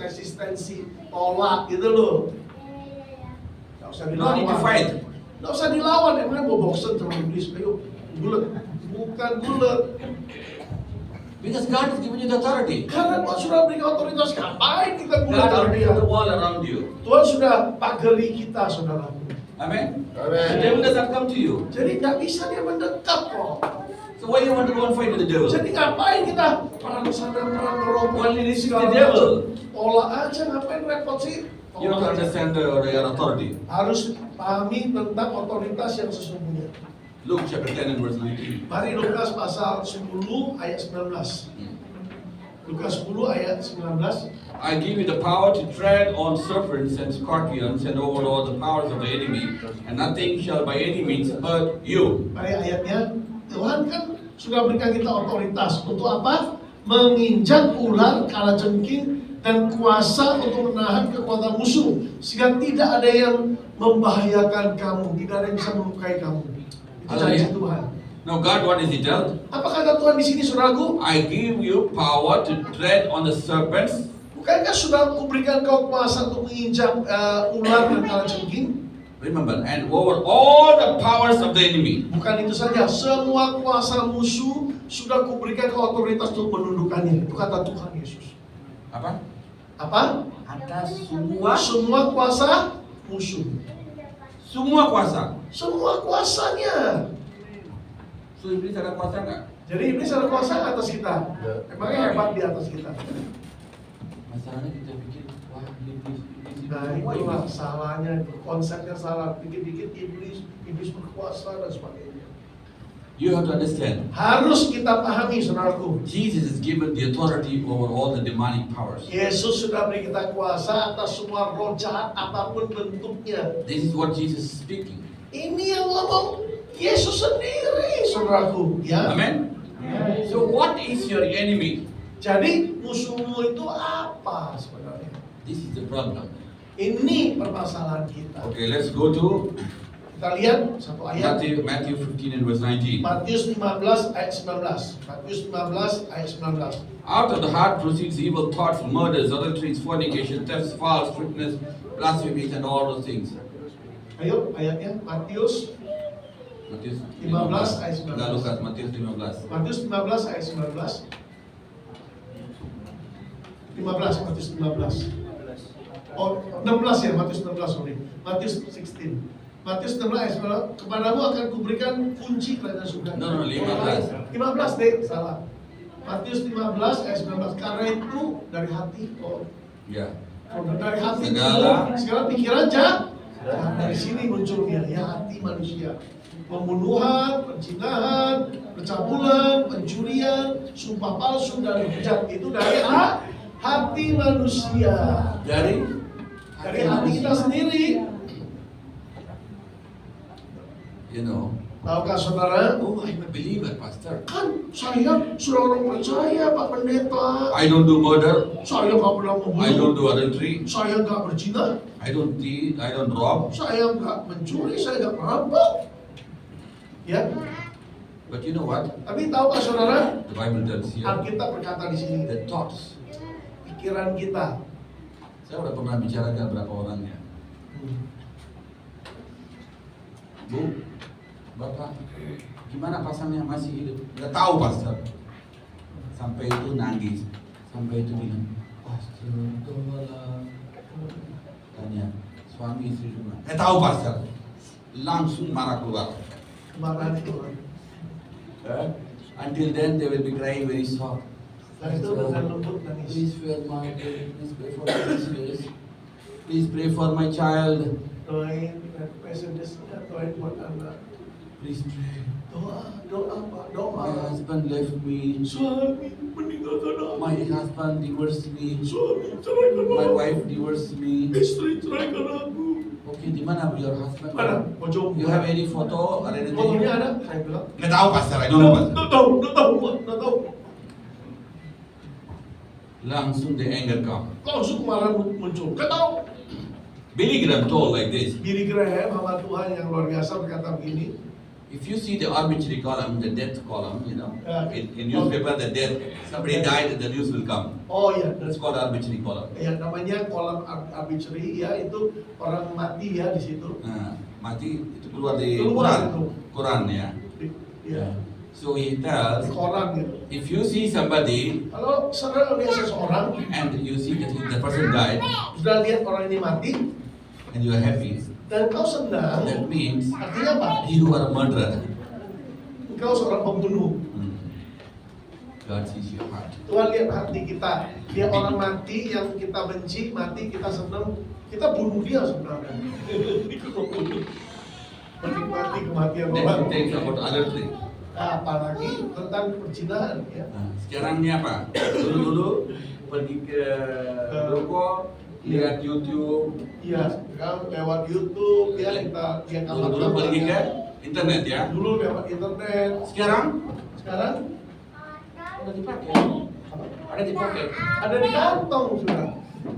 resistensi, tolak gitu loh. Gak usah No need to dilawan. fight. Gak usah dilawan, emangnya mau boxer sama iblis, ayo bulat. Bukan bulat. Because God has given you the authority. Karena Tuhan sudah berikan otoritas, ngapain kita bulat God sama already dia? has the wall around you. Tuhan sudah pagari kita, saudara. Amen. The devil does not come to you. Jadi gak bisa dia mendekat kok. So why you want to go and fight with the devil? Jadi ngapain kita perang sana, perang merobot? Only resist the devil. Tolak aja, ngapain repot sih? You have to Tolak aja. understand your authority. Harus pahami tentang otoritas yang sesungguhnya. Luke chapter 10 and verse 19. Mari Lukas pasal 10 ayat 19. Lukas 10 ayat 19. I give you the power to tread on serpents and scorpions and over all the powers of the enemy, and nothing shall by any means hurt you. Mari ayatnya. Tuhan kan sudah berikan kita otoritas untuk apa? Menginjak ular, kalajengking, dan kuasa untuk menahan kekuatan musuh, sehingga tidak ada yang membahayakan kamu, tidak ada yang bisa melukai kamu. Itu janji Tuhan. Now God, what does He tell? Apa kata Tuhan di sini, saudaraku? I give you power to tread on the serpents. Bukankah sudah kuberikan kau kuasa untuk menginjak ular dan kalajengking? Remember, and over all the powers of the enemy. Bukan itu saja, semua kuasa musuh sudah kuberikan kau otoritas untuk menundukkannya. Itu kata Tuhan Yesus. Apa? Apa? Atas Semua kuasa musuh. semua kuasa. Semua kuasanya. So iblis ada kuasa nggak? Jadi iblis ada kuasa atas kita. Emangnya hebat di atas kita. Masalahnya kita pikir, wah iblis. Nah itulah salahnya, konsepnya salah. Dikit-dikit iblis berkuasa dan sebagainya. You have to understand. Harus kita pahami, saudaraku. Jesus is given the authority over all the demonic powers. Yesus sudah beri kita kuasa atas semua roh jahat apapun bentuknya. This is what Jesus is speaking. Ini yang ngomong Yesus sendiri, saudaraku. Ya. Amen. So what is your enemy? Jadi musuhmu itu apa sebenarnya? This is the problem. Ini permasalahan kita. Okay, let's go to Kita lihat satu ayat. Matthew 15 and verse 19. Matius 15 ayat 19. Matius 15 ayat 19. Out of the heart proceeds evil thoughts, murders, adulteries, fornication, thefts, false witness, blasphemies, and all those things. Ayo ayatnya Matius 15 ayat 19. Enggak, Lukas, Matius 15. Matius 15 ayat 19. 15 Matius 15. Oh, 16 ya, Matius 16, sorry. Matius 16. Matius 16 ayat 9, kepadamu akan kuberikan kunci kerajaan surga. No, 15. 15 deh, salah. Matius 15 ayat 19, karena itu dari hati. Ya. Dari hati segala pikiran jahat. Dari sini munculnya ya hati manusia. Pembunuhan, perzinahan, percabulan, pencurian, sumpah palsu dan bejat itu dari hati manusia. Dari hati kita sendiri. You know. Tahukah saudara? Oh, I'm a believer, Pastor. Kan saya sudah orang percaya, Pak Pendeta. I don't do murder. Saya nggak pernah membunuh. I don't do adultery. Saya nggak berzina. I don't thief. I don't rob. Saya nggak mencuri. Saya nggak merampok. Ya. But you know what? Tapi tahukah saudara? The Bible tells here. Alkitab berkata di sini. The thoughts. Pikiran kita. Saya udah pernah bicara dengan berapa orangnya. Bu, Bapak, gimana pasangnya masih hidup? Gak tahu, Pastor. Sampai itu nangis, sampai itu bilang, Pastor, tolong. Tanya, suami istri rumah. Gak tahu, Pastor. Langsung marah keluar. Kemarahan itu. Until then, they will be crying very soft. Dan itu dengan lembut nangis. Please pray for my baby. Please pray for my sisters. Please pray for my child. Doain, doain buat anak. Please pray. Doa Pak, doa. My husband left me. Suami meninggalkan aku. My husband divorced me. Suami ceraikan My aku. wife divorced me. Istri ceraikan aku. Okay, di mana your husband? Mana? Pojok. You have any photo or anything? Fotonya ada? Saya bilang. Nggak tahu, Pastor. I don't know, Pastor. Nggak tahu. Langsung the anger come. Langsung kemarahan muncul. Nggak tahu. Billy Graham told like this. Billy Graham, hamba Tuhan yang luar biasa berkata begini. If you see the obituary column, the death column, you know, Yeah. in newspaper, the death, somebody died, the news will come. Oh iya, That's called obituary column. ya namanya kolam obituary ya, itu orang mati ya di situ. Mati itu keluar di Keluar itu. Quran ya. Ya, So he tells, koran gitu. if you see somebody Kalau saudara lihat seseorang, and you see that the person died sudah lihat orang ini mati, and you are happy, dan kau senang, that means artinya apa? you are a murderer. Engkau seorang pembunuh. God sees your heart. Tuhan lihat hati kita. Dia orang mati yang kita benci, mati kita senang, kita bunuh dia sebenarnya. Menikmati kematian orang. Next thing about adultery. Apalagi tentang perzinahan ya. Sekarang ini apa? Dulu pergi ke ruko, lihat YouTube. Iya, sekarang lewat YouTube ya kita lihat Dulu pergi ke internet ya. Dulu lewat internet. Sekarang Ada dipakai. ada dipakai Ada di kantong sudah.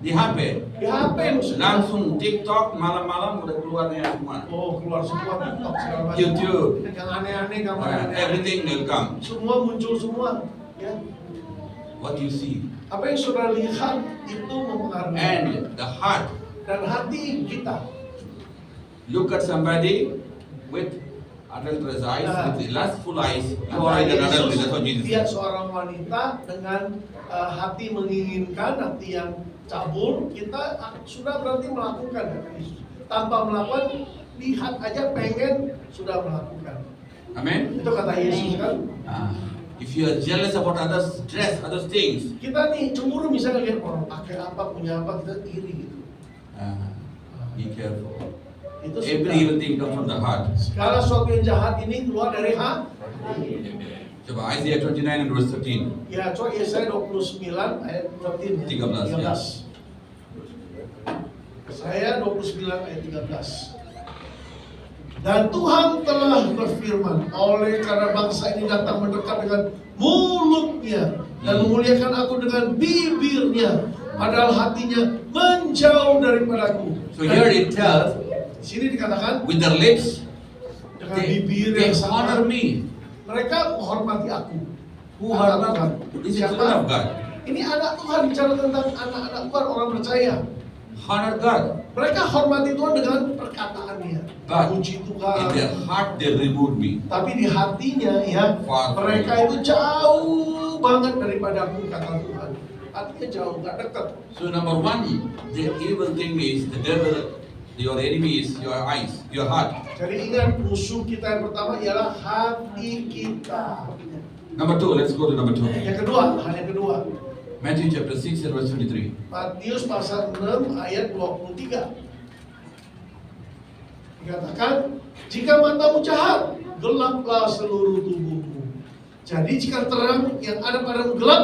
di HP. Di HP sudah. Langsung TikTok malam-malam udah keluarnya semua. Oh, keluar semua TikTok segala macam. YouTube. Yang aneh-aneh gambar aneh. Everything will come. Semua muncul semua. Ya. What you see Apa yang saudara lihat itu mempengaruhi. and the heart. Dan hati kita. Look at somebody with adulterous eyes, with lustful eyes. You are in an adultery. That's what Jesus Lihat said. seorang wanita dengan hati menginginkan, hati yang cabul, kita sudah berarti melakukan kata Yesus. Tanpa melakukan, lihat aja pengen sudah melakukan. Amen. Itu kata Yesus kan. If you are jealous about others' dress, other things, Kita nih cemburu misalnya lihat orang pakai apa, punya apa, kita iri gitu. be careful. Itu Every sudah. evil thing comes from the heart. Segala sesuatu yang jahat ini keluar dari hati. Coba Isaiah 29 and verse 13. Ya, coba Yesaya 29 ayat 13 ya. 13, ya. Saya 29 ayat 13. Dan Tuhan telah berfirman, oleh karena bangsa ini datang mendekat dengan mulutnya dan memuliakan aku dengan bibirnya, padahal hatinya menjauh daripadaku. So here it tells, Di sini dikatakan with their lips, dengan they bibir honor yang sama, me. mereka menghormati aku. Who Anak honor Tuhan. This is the Siapa? word of God. Ini anak Tuhan bicara tentang anak-anak Tuhan, orang percaya. Honor God. Mereka hormati Tuhan dengan perkataannya. But Puji in Tuhan. their heart they remove me. Tapi di hatinya ya, Far from mereka me. itu jauh banget daripada aku, kata Tuhan. Artinya jauh, gak dekat. So number one, the evil thing is the devil Your enemy is your eyes, your heart. Jadi ingat, musuh kita yang pertama ialah hati kita. Number 2, let's go to number 2. Yang kedua, hal yang kedua, Matthew chapter 6 and verse 23. Matius pasal 6 ayat 23. Dikatakan, jika matamu jahat, gelaplah seluruh tubuhmu. Jadi jika terang yang ada padamu gelap,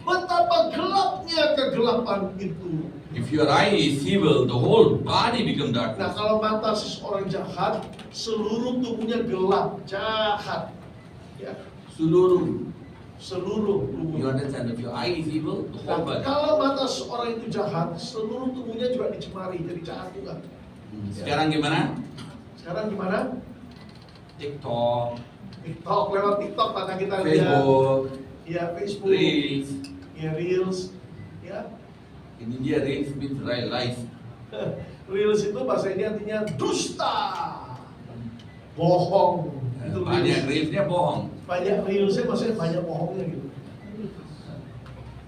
betapa gelapnya kegelapan itu. If your eye is evil, the whole body become Nah, darkness. kalau mata seseorang jahat, seluruh tubuhnya gelap, jahat. Ya, Seluruh. seluruh You tubuhnya. understand? If your eye is evil, the Nah, whole body. kalau mata seorang itu jahat, seluruh tubuhnya juga dicemari, jadi jahat juga. Sekarang gimana? Sekarang gimana? TikTok, TikTok, lewat TikTok mata kita lihat. Facebook, Ya, Facebook, Reels. ya Reels, ya. In India, Reels means lies. Reels itu bahasa ini artinya dusta, bohong. Itu Banyak Reels. Reelsnya bohong. Banyak Reelsnya maksudnya banyak bohongnya gitu.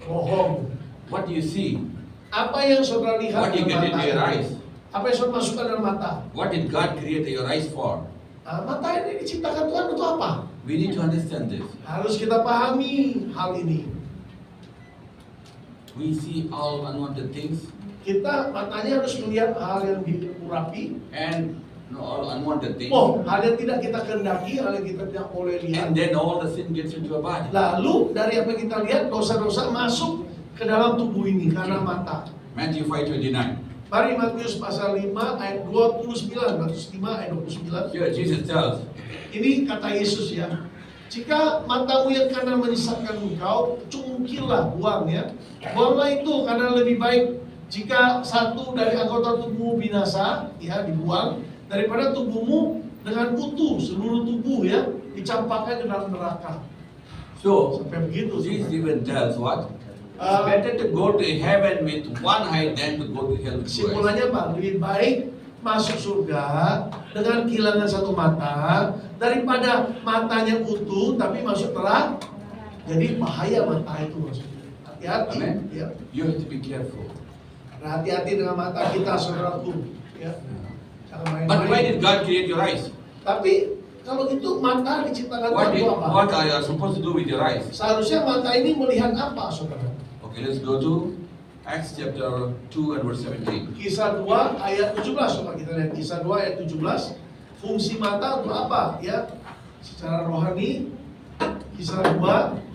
Bohong. What do you see? Apa yang saudara lihat What do you get into your eyes? Apa yang saudara masukkan dalam mata? What did God create your eyes for? Mata ini diciptakan Tuhan untuk apa? We need to understand this. Harus kita pahami hal ini. We see all unwanted things Kita matanya harus melihat hal yang diurapi. and all unwanted things. Oh, hal yang tidak kita kehendaki, hal yang kita tidak boleh lihat. And then all the sin gets into our body. Lalu dari apa yang kita lihat, dosa-dosa masuk ke dalam tubuh ini karena mata. Matthew 5:29. Mari Matius pasal 5 ayat 29. Matius 5 ayat 29. Here Jesus tells, Ini kata Yesus ya. Jika matamu yang kanan menyesatkan engkau, cungkillah, buang ya. Buanglah itu, karena lebih baik jika satu dari anggota tubuhmu binasa, ya dibuang, daripada tubuhmu dengan utuh, seluruh tubuh ya, dicampakkan ke dalam neraka. so Sampai begitu. Jesus even tells what? It's better to go to heaven with one eye than to go to hell with two eyes. Kesimpulannya Pak, lebih baik masuk surga dengan kehilangan satu mata daripada matanya utuh tapi masuk neraka. Jadi bahaya mata itu maksudnya. Hati-hati. Amen. Ya. You have to be careful. Nah, hati-hati dengan mata kita, saudaraku. Ya. Jangan But why main-main. did God create your eyes? Tapi kalau itu mata diciptakan What Tuhan untuk apa? are you supposed to do with your eyes? Seharusnya mata ini melihat apa, saudara? Okay, let's go to Acts chapter 2 and verse 17. Kisah 2 ayat 17. Coba kita lihat Kisah 2 ayat 17. Fungsi mata untuk apa? Ya, secara rohani. Kisah 2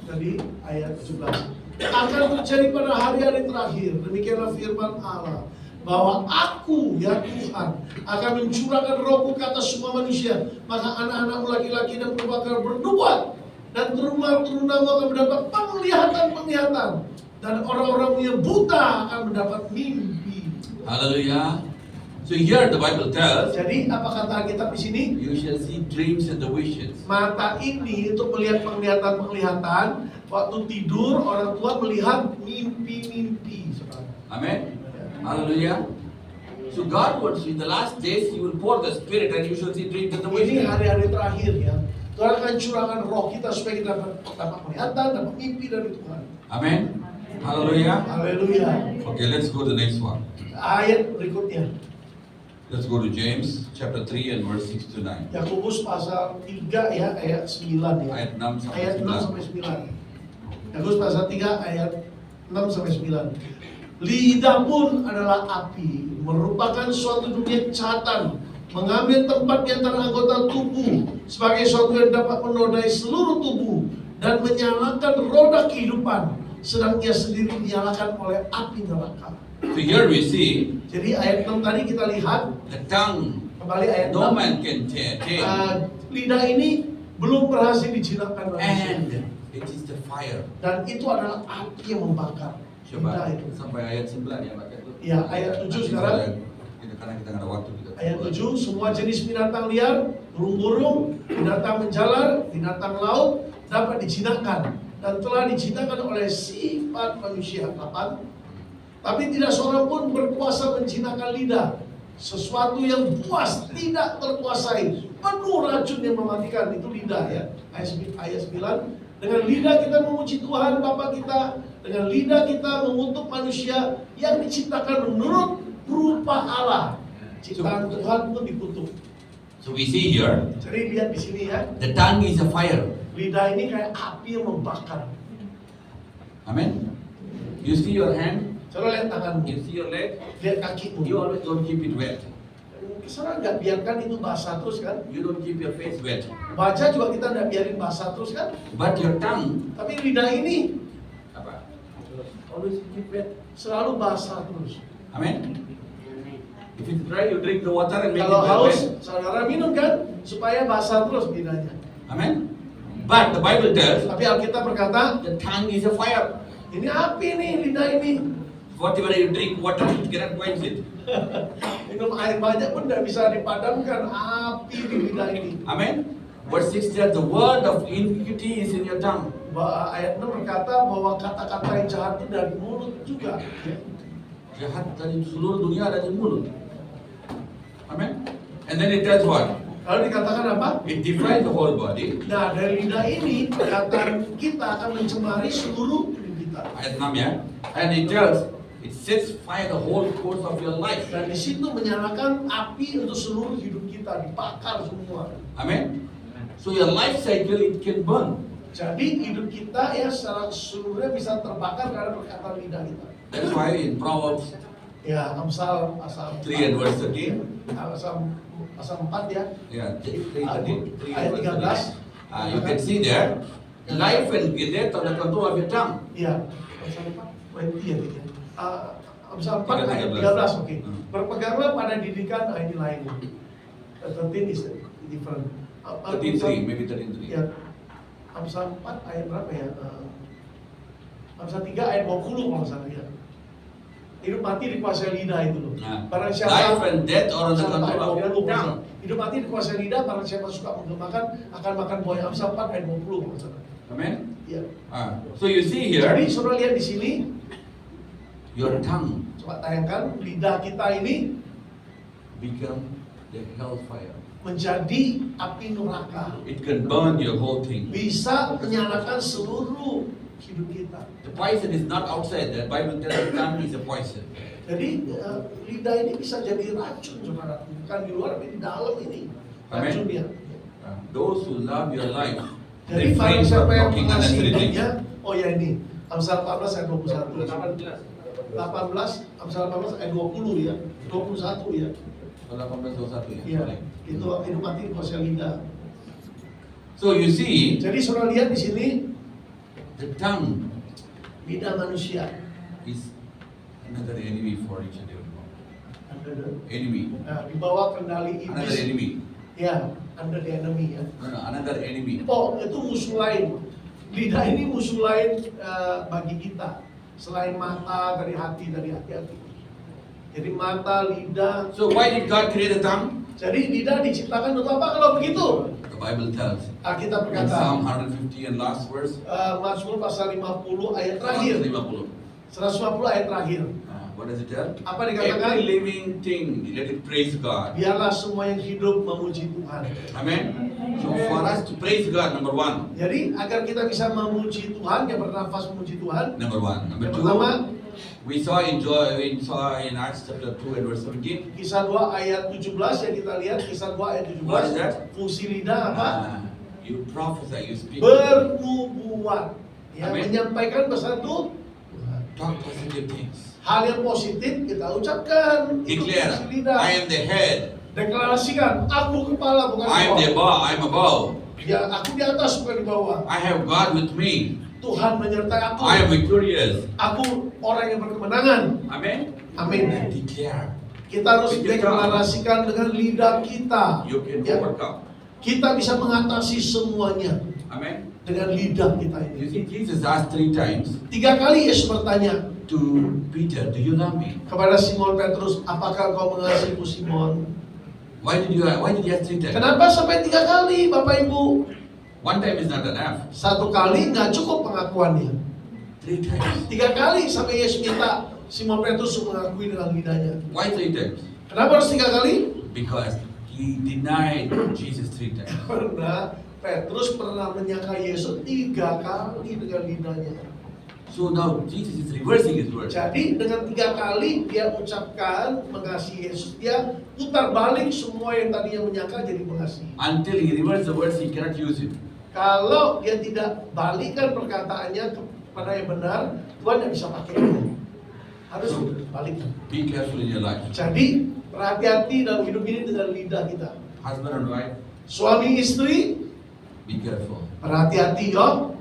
tadi ayat 17. Akan terjadi pada hari-hari terakhir, demikianlah firman Allah, bahwa aku ya Tuhan akan mencurahkan rohku ke atas semua manusia, maka anak-anakmu laki-laki dan perempuan akan bernubuat, dan turunan-turunamu akan mendapat penglihatan-penglihatan, dan orang-orang yang buta akan mendapat mimpi. Hallelujah. So here the Bible tells, Jadi apa kata Alkitab di sini? you shall see dreams and the visions. Mata ini untuk melihat penglihatan-penglihatan. Waktu tidur orang tua melihat mimpi-mimpi. Saudara. Amen. Hallelujah. So God wants in the last days He will pour the Spirit and you shall see dreams and the Ini visions. hari-hari terakhir ya. Tuhan akan curahkan roh kita supaya kita dapat penglihatan, dapat mimpi dari Tuhan. Amen. Hallelujah. Haleluya. Okay, let's go to the next one. Ayat berikutnya. Let's go to James chapter 3 and verse 6 to 9. Yakobus pasal 3 ya, ayat 9 ya. Ayat 6 sampai Ayat 6 9. sampai 9. Yakobus pasal 3 ayat 6 sampai 9. Lidah pun adalah api, merupakan suatu dunia kejahatan, mengambil tempat di antara anggota tubuh sebagai suatu yang dapat menodai seluruh tubuh dan menyalakan roda kehidupan, sedang ia sendiri dinyalakan oleh api neraka. So here we see Jadi ayat 6 tadi kita lihat, the tongue. kembali ayat 6. No man can change. Lidah ini belum berhasil dijinakkan manusia. And it is the fire. Dan itu adalah api yang membakar. Lidah Coba itu. sampai ayat 9 ya Pak itu. Ya, ayat 7 sekarang. Karena kita nggak ada waktu kita. Ayat 7, semua jenis binatang liar, burung-burung, binatang menjalar, binatang laut dapat dijinakkan dan telah dijinakkan oleh sifat manusia. 8. Tapi tidak seorang pun berkuasa menjinakkan lidah. Sesuatu yang puas tidak terkuasai, penuh racun yang mematikan, itu lidah ya. Ayat 9, dengan lidah kita memuji Tuhan Bapa kita, dengan lidah kita mengutuk manusia yang diciptakan menurut rupa Allah. Ciptaan Tuhan pun dikutuk. So we see here, Jadi lihat di sini ya, the tongue is a fire. lidah ini kayak api yang membakar. Amen. You see your hand, Coba lihat tanganmu, you see your leg, lihat kakimu. you always don't keep it wet. Kesana nggak biarkan itu basah terus kan? You don't keep your face wet. Wajah juga kita nggak biarin basah terus kan? But your tongue, Tapi lidah ini apa? Always keep wet. selalu basah terus. Amen. If it's dry, you drink the water and make Kalau it haus, wet. saudara minum kan? Supaya basah terus lidahnya. Amen. But the Bible tells Tapi Alkitab berkata, the tongue is a fire. ini api nih lidah ini. Whatever you drink water, it cannot quench it. Minum air banyak pun tidak bisa dipadamkan api di lidah ini. Amen. Verse 6 tells the word of iniquity is in your tongue. Ayat 6 berkata bahwa kata-kata yang jahat itu dari mulut juga. Jahat dari seluruh dunia ada di mulut. Amen. And then it tells what? Lalu dikatakan apa? It defiles the whole body. Nah, dari lidah ini perkataan kita akan mencemari seluruh tubuh kita. Ayat 6 ya. And it tells, it sets fire the whole course of your life. Dan di situ menyalakan api untuk seluruh hidup kita, dibakar semua. Amen. So your life cycle it can burn. Jadi hidup kita ya secara seluruhnya bisa terbakar karena perkataan lidah kita. That's why in Proverbs Ya, Amsal pasal 3 and verse 13. Pasal 4 ya. Yeah, 3 Ayat 13. You can see there, life and death are the control of your tongue. Iya, Amsal 4 iya gitu. Amsal 4 ayat 13. 13, oke. Berpeganglah pada didikan ini lain. 13 is different. 13, maybe 13. Ya, Amsal 4 ayat berapa ya? Amsal 3 ayat 20 kalau salah ya. Hidup mati dikuasai lidah itu loh. Nah, Barang life siapa and death are the Amsal 4 control of ayat your 20 tongue. hidup mati dikuasai lidah, barang siapa suka menggemakan akan makan buah. Amsal 4 ayat 20 kalau salah. Amen. Iya. So you see Jadi here, saudara lihat di sini, your tongue coba tayangkan lidah kita ini become the hellfire. menjadi api neraka. It can burn your whole thing. Bisa menyalakan seluruh hidup kita. The poison is not outside. The Bible tells the tongue is a poison. Jadi lidah ini bisa jadi racun saudara. Bukan di luar, tapi di dalam ini racun dia. Those who love your life, Jadi refrain barang from siapa yang talking mengasihi unnecessary things. hidupnya, oh ya ini Amsal 14 ayat 21. 18 Amsal 14 ayat 20 ya. 21 ya. 18:21 ya. Iya. Correct. Itu hidup mati dikuasai lidah. So you see, Jadi saudara lihat di sini the tongue lidah manusia. is another enemy for each and every one. Under Enemy. di bawah kendali Another iblis. enemy. Ya, under the enemy ya. No, another enemy. Oh, itu musuh lain. Lidah ini musuh lain bagi kita. Selain mata, dari hati. Jadi mata, lidah. So why did God create a tongue? Jadi lidah diciptakan untuk apa kalau begitu? The Bible tells Alkitab in berkata, Psalm 150 and last verse, Mazmur pasal 50 ayat Psalm terakhir. 50. 150 ayat terakhir. What does it tell? Apa dikatakan? Every living thing, let it praise God. Biarlah semua yang hidup memuji Tuhan. Amen. So for us to praise God, number one. Jadi agar kita bisa memuji Tuhan, yang bernafas memuji Tuhan. Number one. Number Yang two, pertama, we saw in Acts chapter 2 and verse 17. Kisah 2 ayat 17 yang kita lihat, Kisah 2 ayat 17. What is that? Fungsi lidah apa? You prophesy, you speak. Bernubuat. Ya, Amin. menyampaikan pesan Tuhan. Talk positive things. Hal yang positif kita ucapkan. Itu Declare, fungsi lidah. I am the head. Deklarasikan, aku kepala bukan I am the bawah. above. I am above. Ya, aku di atas bukan di bawah. I have God with me. Tuhan menyertai aku. I am victorious. Aku orang yang berkemenangan. Amen. Amin. Declare. Kita harus deklarasikan dengan lidah kita. You can Ya, overcome. kita bisa mengatasi semuanya Amen. dengan lidah kita ini. You see, Jesus asked 3 times 3 kali Yesus bertanya to Peter, do you love me? kepada Simon Petrus, apakah kau mengasihiku Simon? Why did he ask 3 times? Kenapa sampai 3 kali Bapak Ibu? One time is not enough. 1 kali nggak cukup pengakuannya. 3 times. 3 kali sampai Yesus minta Simon Petrus mengakui dengan lidahnya. Why 3 times? Kenapa harus 3 kali? Because he denied Jesus 3 times. Karena Petrus pernah menyangka Yesus 3 kali dengan lidahnya. So now Jesus is reversing his words. Jadi dengan 3 kali dia ucapkan mengasihi Yesus, dia putar balik semua yang tadinya menyangka jadi mengasihi. Until he reverses the words, he cannot use it. Kalau dia tidak balikan perkataannya kepada yang benar, Tuhan tidak bisa pakai itu. Harus balikan. Be careful in your life. Jadi berhati-hati dalam hidup ini dengan lidah kita. Husband and wife, Suami istri, be careful. berhati-hati yo.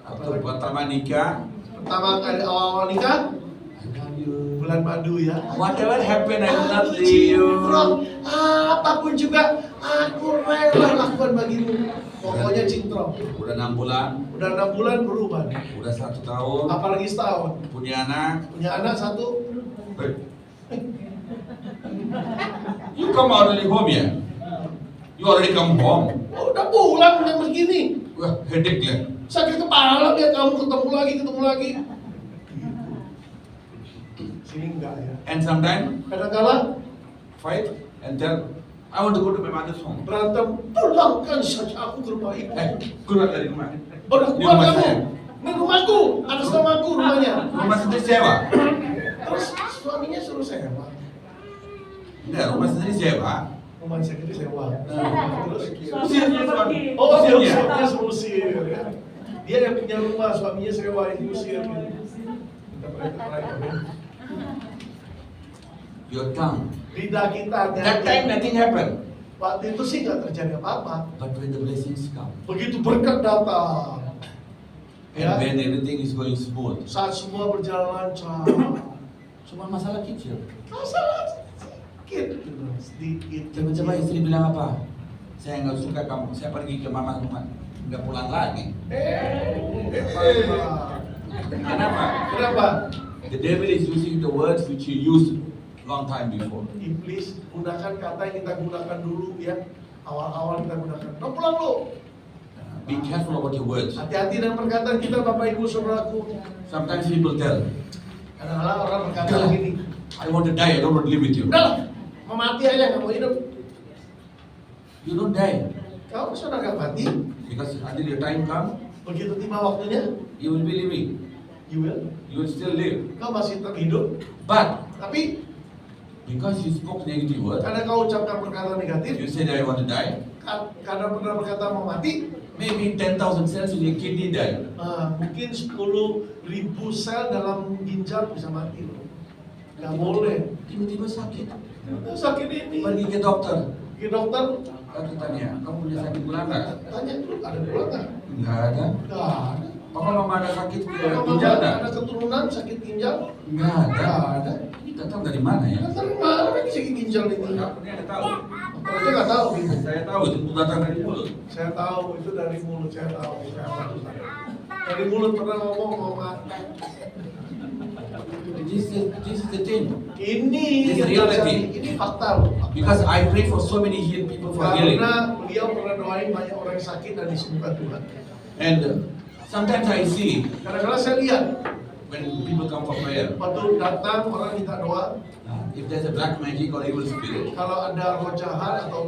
Atau pertama nikah, Pertama kali awal nikah, I love you. bulan madu ya. Whatever happened, I will not leave you. Cintrong, apapun juga aku rela lakukan bagimu. Pokoknya cintrong. Udah 6 bulan, Udah 6 bulan berubah. udah 1 tahun, Apalagi setahun. punya anak. Punya anak 1. Hey. You come already home ya? You already come home. Oh, udah pulang jam begini. Wah, headache ya. Sakit kepala lihat kamu ketemu lagi. Sini enggak ya. And sometimes Kadang-kadang fight and tell, I want to go to my mother's home. berantem, pulangkan saja aku ke rumah ibu. Keluar dari rumah. Udah Di keluar rumah kamu. saya. Ini rumahku, atas namaku rumahnya. Rumah sendiri sewa. Terus suaminya suruh sewa. Enggak, rumah sendiri sewa. Rumah sendiri sewa. Terus Usirnya suami. oh dia Usirnya. suaminya suruh usir ya. Dia yang punya rumah, suaminya sewa itu usir. Kita perhatikan. Your tongue. Lidah kita That time nothing happened. waktu itu sih nggak terjadi apa-apa. But when the blessings come, Begitu berkat datang, and when everything is going smooth, saat semua berjalan lancar, cuma masalah kecil. masalah sedikit. Coba-coba istri bilang apa? Saya nggak suka kamu. Saya pergi ke mama rumah, nggak pulang lagi. Kenapa? Kenapa? The devil is using the words which he used long time before. Iblis gunakan kata yang kita gunakan dulu ya, awal-awal kita gunakan. No pulang lo. Be careful about your words. Hati-hati dengan perkataan kita, Bapak Ibu Saudaraku. Sometimes people tell, Kadang-kadang orang berkata "Udahlah, begini, I want to die. I don't want to live with you." udah, mau mati aja nggak mau hidup. You don't die Kau sudah nggak mati, because until your time comes, begitu tiba waktunya, you will be living. you will. You will still live. Kau masih tetap hidup, But tapi because you spoke negative words, karena kau ucapkan perkataan negatif, you said I want to die. karena pernah berkata mau mati, Maybe 10,000 cells in your kidney die. mungkin 10.000 sel dalam ginjal bisa mati loh. Nggak boleh. Tiba-tiba sakit. Sakit ini. Pergi ke dokter. Ke dokter, Dokter tanya, kamu punya sakit gula nggak? tanya dulu ada gula nggak? Nggak ada. Nggak ada. Papa mama ada sakit Kalau ginjal ada nggak? keturunan sakit ginjal, Nggak ada. nggak ada. Ini datang dari mana ya? Dokter mana lagi sakit ginjal ini? Dokternya ada tahu. Dokter aja nggak tahu gitu. Saya tahu itu datang dari mulut. Saya tahu itu dari mulut, saya tahu. Dari mulut pernah ngomong mau mati. This is the thing. Ini This yang reality. terjadi. Ini fakta loh. Because I pray for so many healed people for healing. Karena beliau pernah doain banyak orang yang sakit dan disembuhkan Tuhan. And sometimes I see Kadang-kadang saya lihat when people come for prayer, waktu datang orang minta doa, if there's a black magic or evil spirit, kalau ada roh jahat atau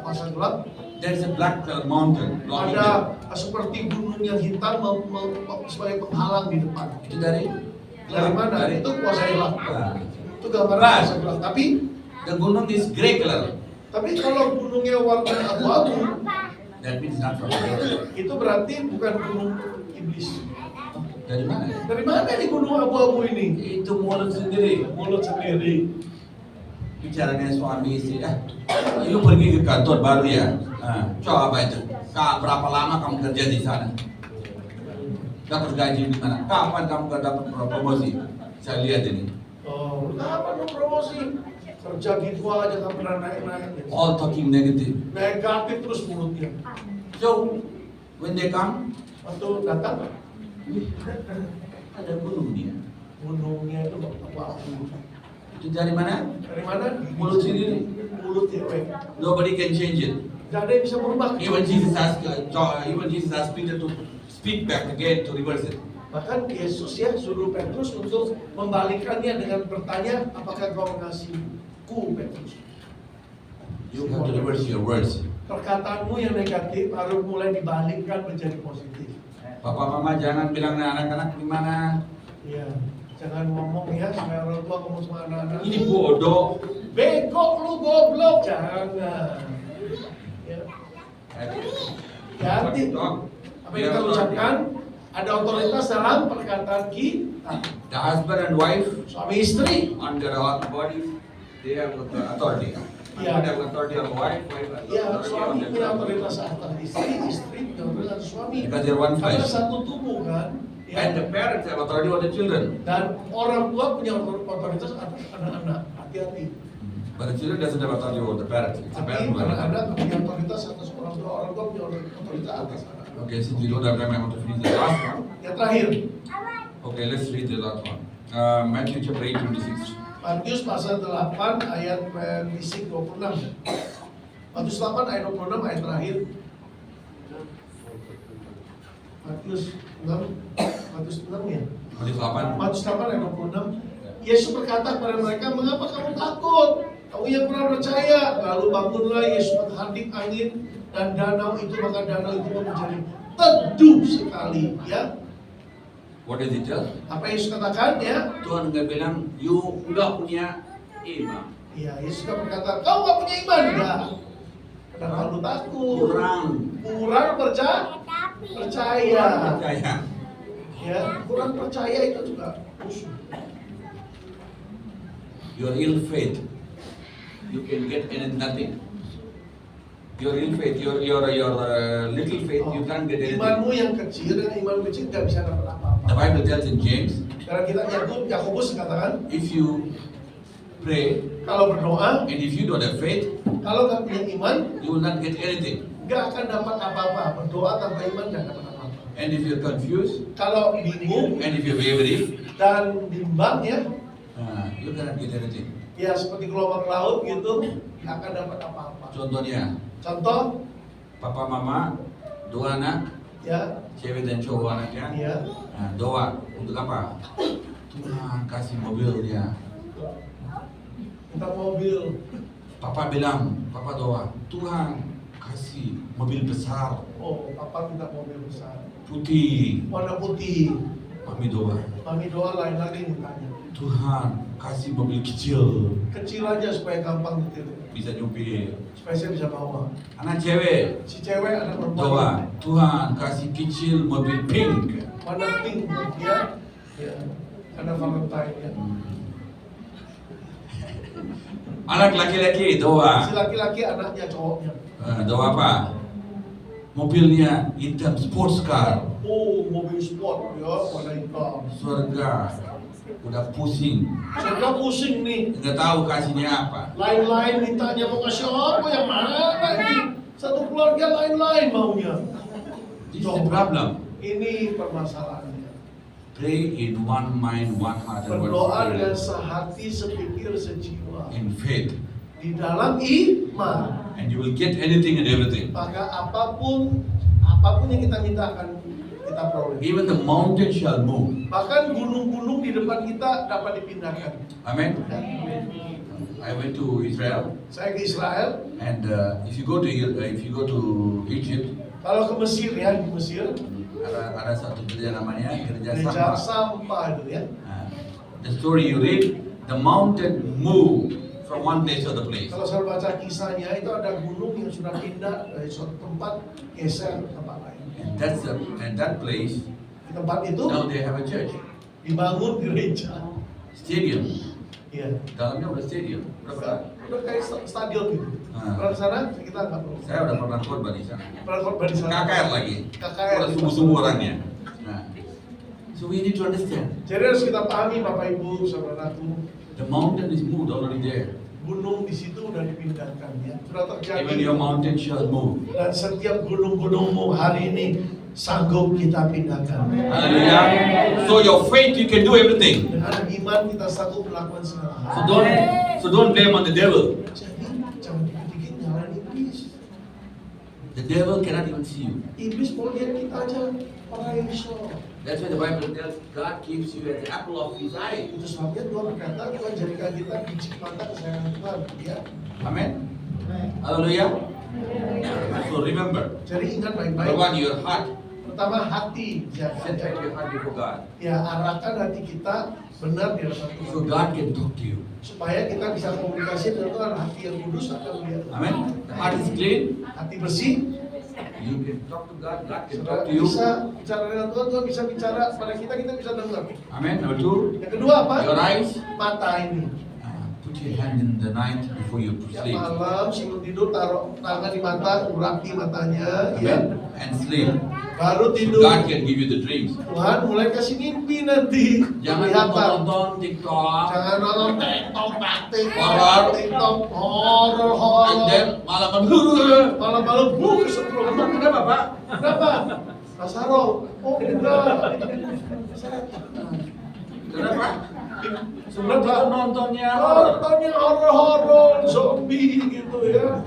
kuasa gelap, there's a black mountain blocking them. ada seperti gunung yang hitam sebagai penghalang di depan. Itu dari Mana? Dari Itu kuasa gelap. Nah, Itu gambaran But- kuasa gelap. Tapi the gunung is grey color. kalau gunungnya warna abu-abu, That means not from God. itu berarti bukan gunung iblis. Dari mana? Dari mana nih gunung abu-abu ini? Itu mulut sendiri. Mulut sendiri. Bicaranya suami istri, you pergi ke kantor baru ya. Coba itu. Berapa lama kamu kerja di sana? Dapat gaji di mana? Kapan kamu dapat promosi? Saya lihat ini. Oh, kapan lo promosi? Kerja gitu aja nggak pernah naik-naik. All talking negative. Negatif terus mulutnya. So when they come, Waktu datang, ada gunung dia. gunungnya itu abu-abu. Itu dari mana? Dari mana? Mulut sendiri. Mulut ya, weh. Nobody can change it. Gak ada yang bisa merubah. Even Jesus asked Peter to speak back again to reverse it. Bahkan Yesus ya suruh Petrus untuk membalikannya dengan bertanya, apakah kau mengasihiku, Petrus? You have to reverse your words. Perkataanmu yang negatif harus mulai dibalikkan menjadi positif. Papa mama jangan bilang anak-anak gimana. Iya. Jangan ngomong ya supaya orang tua ngomong sama anak-anak. Ini bodoh. Bego lu goblok. Jangan. Ya. Hati. Apa yang kita ucapkan? Ada otoritas dalam perkataan kita. The husband and wife Suami istri. under our body, they have authority. Yeah. Husband have authority on wife, wife has Ya, authority on suami the punya husband. otoritas atas istri, istri punya otoritas atas suami. Because they're one Karena flesh. satu tubuh kan. Ya. And the parents have authority on the children. Dan orang tua punya otoritas atas anak-anak. Hati-hati. But the children doesn't have authority over the parents. It's the Tapi parent who has authority. anak-anak punya otoritas atas orang tua punya otoritas atas anak. Okay, since we don't have time, I want to finish the last one. Yang terakhir, Okay, let's read the last one. Matthew chapter 8:26. Matius pasal 8 ayat 26. Matius 8 ayat 26 ayat terakhir. Matius 6 ya. Matius 8. Matius 8 ayat 26. Yesus berkata kepada mereka, "Mengapa kamu takut? Kamu yang kurang percaya." Lalu bangunlah Yesus menghardik angin dan danau itu, maka danau itu menjadi teduh sekali, ya. What does it tell? Apa yang Yesus katakan, ya? Tuhan nggak bilang, you nggak punya iman. Ya, Yesus juga berkata, "Kau nggak punya iman, enggak? Kenapa lu takut? Kurang percaya. Percaya. Ya, kurang percaya itu juga musuh. Your ill faith, you can get nothing. Your ill faith, your little faith, you can't get anything. Imanmu yang kecil dan iman kecil nggak bisa dapat apa-apa. The Bible tells in James, Karena kita Yakobus katakan, if you pray kalau berdoa, and if you don't have faith, kalau nggak punya iman, you will not get anything. nggak akan dapat apa-apa. Berdoa tanpa iman nggak dapat apa-apa. And if you're confused, Kalau bingung and if you're wavering, dan bimbang, ya, you cannot get anything. ya seperti gelombang laut gitu, nggak akan dapat apa-apa. Contohnya, Contoh, papa mama, dua anak, ya, cewek dan cowok anaknya, ya, nah, doa untuk apa? Tuhan kasih mobil dia. minta mobil. Papa bilang, papa doa, Tuhan kasih mobil besar, Oh, papa minta mobil besar, putih. warna putih. Mami doa, Mami doa lain lagi mintanya. Tuhan kasih mobil kecil, Kecil aja supaya gampang nyetir, bisa nyupir. supaya saya bisa bawa. Anak cewek Si cewek ada doa, perempuan, Tuhan kasih kecil mobil pink. warna pink, ya, ya, ada Valentine, ya. Anak laki-laki doa, Si laki-laki anaknya cowoknya. doa apa? Mobilnya hitam, sports car. Oh, mobil sport, ya, warna hitam. Surga udah pusing, Saya udah pusing nih. nggak tahu kasihnya apa. Lain-lain mintanya mau kasih apa, yang mana ini? Satu keluarga lain-lain maunya. This is the problem. Ini permasalahannya. Pray in one mind, one heart, and one Berdoa dengan spirit. sehati, sepikir, sejiwa. In faith, Di dalam iman. and you will get anything and everything. Maka apapun yang kita minta akan kita peroleh. Even the mountain shall move. Bahkan gunung-gunung di depan kita dapat dipindahkan. Amen. I went to Israel, Saya ke Israel, and if you go to Egypt, kalau ke Mesir ya, di Mesir, ada satu gereja namanya gereja gereja Sampah. sampah itu ya. The story you read, the mountain moved from one place to the place. Kalau saya baca kisahnya itu ada gunung yang sudah pindah dari suatu tempat geser ke tempat lain. And that place, Di tempat itu now they have a church, dibangun gereja. stadium. Iya. Dalamnya udah stadium. Berapa? Udah kayak stadion gitu. Ah. Pernah ke sana? Kita nggak perlu. Saya udah pernah khotbah di sana. Pernah khotbah di sana. KKR lagi. KKR. Udah sungguh-sungguh orangnya. Nah, so we need to understand. Jadi harus kita pahami Bapak Ibu, saudaraku, The mountain is moved already there. gunung di situ udah dipindahkan ya. Sudah terjadi. Even your mountain shall move. Dan setiap gunung-gunungmu hari ini sanggup kita pindahkan. Hallelujah. So your faith, you can do everything. Dengan iman kita sanggup melakukan segala hal. So don't blame on the devil. Jadi jangan dikit-dikit nyalain iblis. The devil cannot even see you. Iblis mau lihat kita aja orang yang bisa. That's why the Bible tells God keeps you as the apple of His eye. Itu sebabnya Tuhan berkata Tuhan jadikan kita biji mata kesayangan Tuhan. Ya. Amen. Hallelujah. So remember, Jadi ingat number baik-baik. one, your heart Pertama hati, Set your heart before God. ya arahkan hati kita benar di hadapan Tuhan. So God can talk to you. Supaya kita bisa komunikasi dengan Tuhan. Hati yang kudus akan melihat. Amen. The heart is clean. Hati bersih, You can talk to God. God can saudara talk to you. bisa bicara dengan Tuhan, Tuhan bisa bicara pada kita, kita bisa dengar. Amen. Number two, Yang kedua apa? your eyes. Mata ini. Put your hand in the night before you Tiap sleep. malam sebelum tidur taruh tangan di mata, urapi matanya, ya. Amen. And sleep. Baru So tidur. God can give you the dreams. Tuhan mulai kasih mimpi nanti. Jangan Kelihatan. nonton TikTok. Jangan nonton TikTok, Horor. TikTok, horor, And then horor. malam Malam-malam kesetrum. Kenapa Pak? Kenapa? Mas Haro. Oh enggak. Kenapa? Sebenarnya Kita nontonnya nontonnya horor, zombie gitu ya.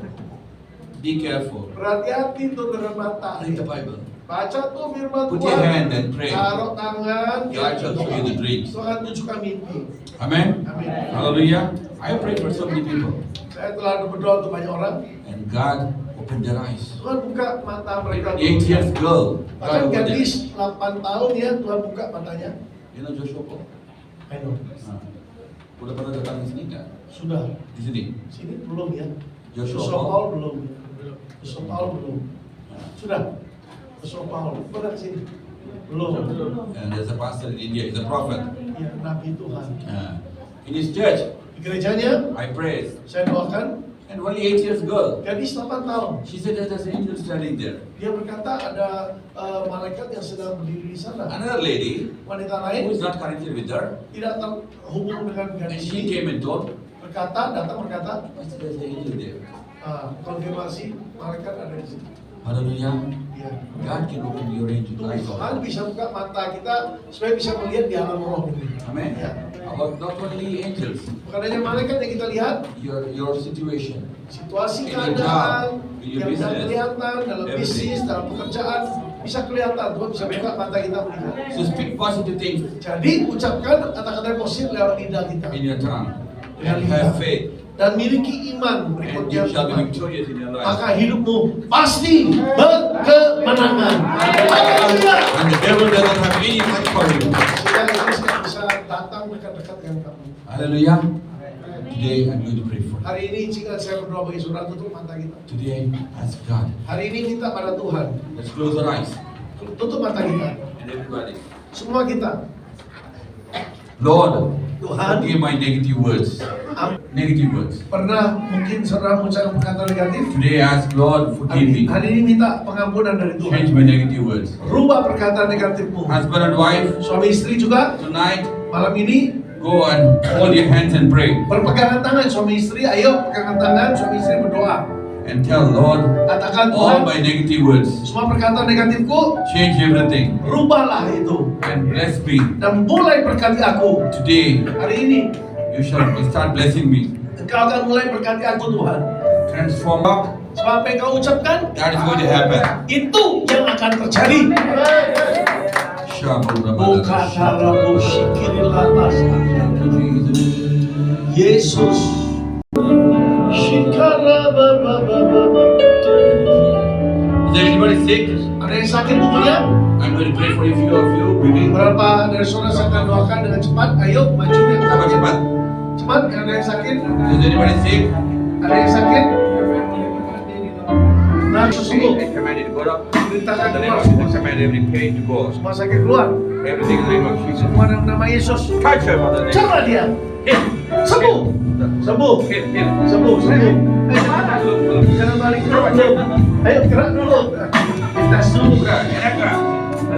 Be careful. Berhati-hati tuh dengan mata. Read the Bible. Baca tuh firman Put Tuhan. your hand and pray. Taruh tangan. God shall show you the dreams. Tuhan tunjukkan mimpi. Amen. Amin. Hallelujah. I pray for so many people. Saya telah berdoa untuk banyak orang. And God opened their eyes. Tuhan buka mata mereka. 8 years girl. Bahkan God opened gadis it. 8 tahun ya Tuhan buka matanya. You know Joshua Paul? I know. Udah pernah datang di sini kan? Sudah. Di sini. Sini belum ya. Joshua Joshua Paul. Paul belum. Joshua Paul belum. Sudah. Joshua Paul pernah ke sini? Belum. And there's a pastor in India. He's a prophet. Ya, Nabi Tuhan. In his church, Di gerejanya I prayed. saya doakan And only 8 years girl. gadis 8 tahun. She said that there's an angel standing there. Dia berkata ada malaikat yang sedang berdiri di sana. Another lady Wanita who lain is not connected with her. tidak terhubung dengan And gadis she ini. came and told, Datang berkata, I said there's an angel there. konfirmasi malaikat ada di sini. Hallelujah. Ya. God can open your angel eyes. Tuhan bisa buka mata kita supaya bisa melihat di alam roh ini. Amen. Ya. About not only angels, Bukan hanya malaikat yang kita lihat, your situation. situasi In your keadaan job, in your yang tidak business, kelihatan dalam everything. bisnis, dalam pekerjaan bisa kelihatan. Tuhan bisa buka mata kita melihat. So speak positive things Jadi ucapkan kata-kata yang positif lewat lidah kita in your tongue. Dengan And lidah. have faith. Dan miliki iman And berikutnya. you shall be victorious in your life. Maka hidupmu pasti berkemenangan. Haleluya. And the devil doesn't have any right for you. Sehingga iblis tidak bisa datang dekat-dekat dengan kamu. Hallelujah. Today I'm going to pray for you. Hari ini jika saya berdoa bagi saudara, tutup mata kita. Today, ask God. Hari ini minta pada Tuhan, Let's close our eyes. tutup mata kita. And everybody. Semua kita. Lord, Tuhan, forgive my negative words. Negative words. pernah mungkin saudara mengucapkan perkataan negatif? Today ask Lord, forgive me. Hari ini minta pengampunan dari Change Tuhan. my negative words. Rubah perkataan negatifmu. Husband and wife, Suami istri juga, tonight, malam ini go and hold your hands and pray. berpegangan tangan suami istri. Ayo pegangan tangan suami istri berdoa. And tell Lord, Katakan all Tuhan, my negative words, semua perkataan negatifku, change everything. rubahlah itu. And bless me. Dan mulai berkati aku. Today, Hari ini, you shall start blessing me. Engkau akan mulai berkati aku Tuhan. Transform up. Sebab apa yang kau ucapkan, That is going to happen. itu yang akan terjadi. Bukatarabu shikirilatas. Yesus. Shikarababababa. Is there anybody sick? Ada yang sakit tubuhnya? I'm going to pray for a few of you. Maybe. Berapa dari saudara saya akan doakan dengan cepat? Ayo maju yang sakit. Cepat. Cepat, yang ada yang sakit? Is anybody sick? Ada yang sakit? Nah, sembuh. I command it to go up. Perintahkan In the name keluar of semua. Jesus, I command every pain to go. Semua sakit keluar. Everything in the name of Jesus. Semua dalam nama Yesus. Touch her, Father. Coba dia. Hit. Sembuh. Sembuh. Hit. Hit. Sembuh. Sembuh. Jangan balik dulu. Ayo gerak dulu. Kita dulu. Udah, enak gak?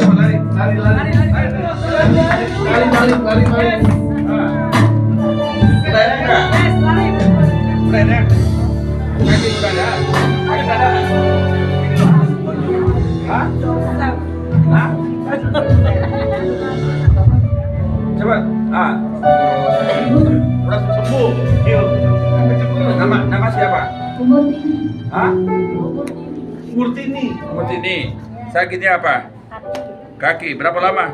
Lari. Lari. Udah enak gak? Udah enak. Kaki udah ada. Kaki udah ada. Hah? Hah? Coba. Udah sembuh. Heal. Nama siapa? Hah? Murtini. Murtini. Sakitnya apa? Kaki. Berapa lama?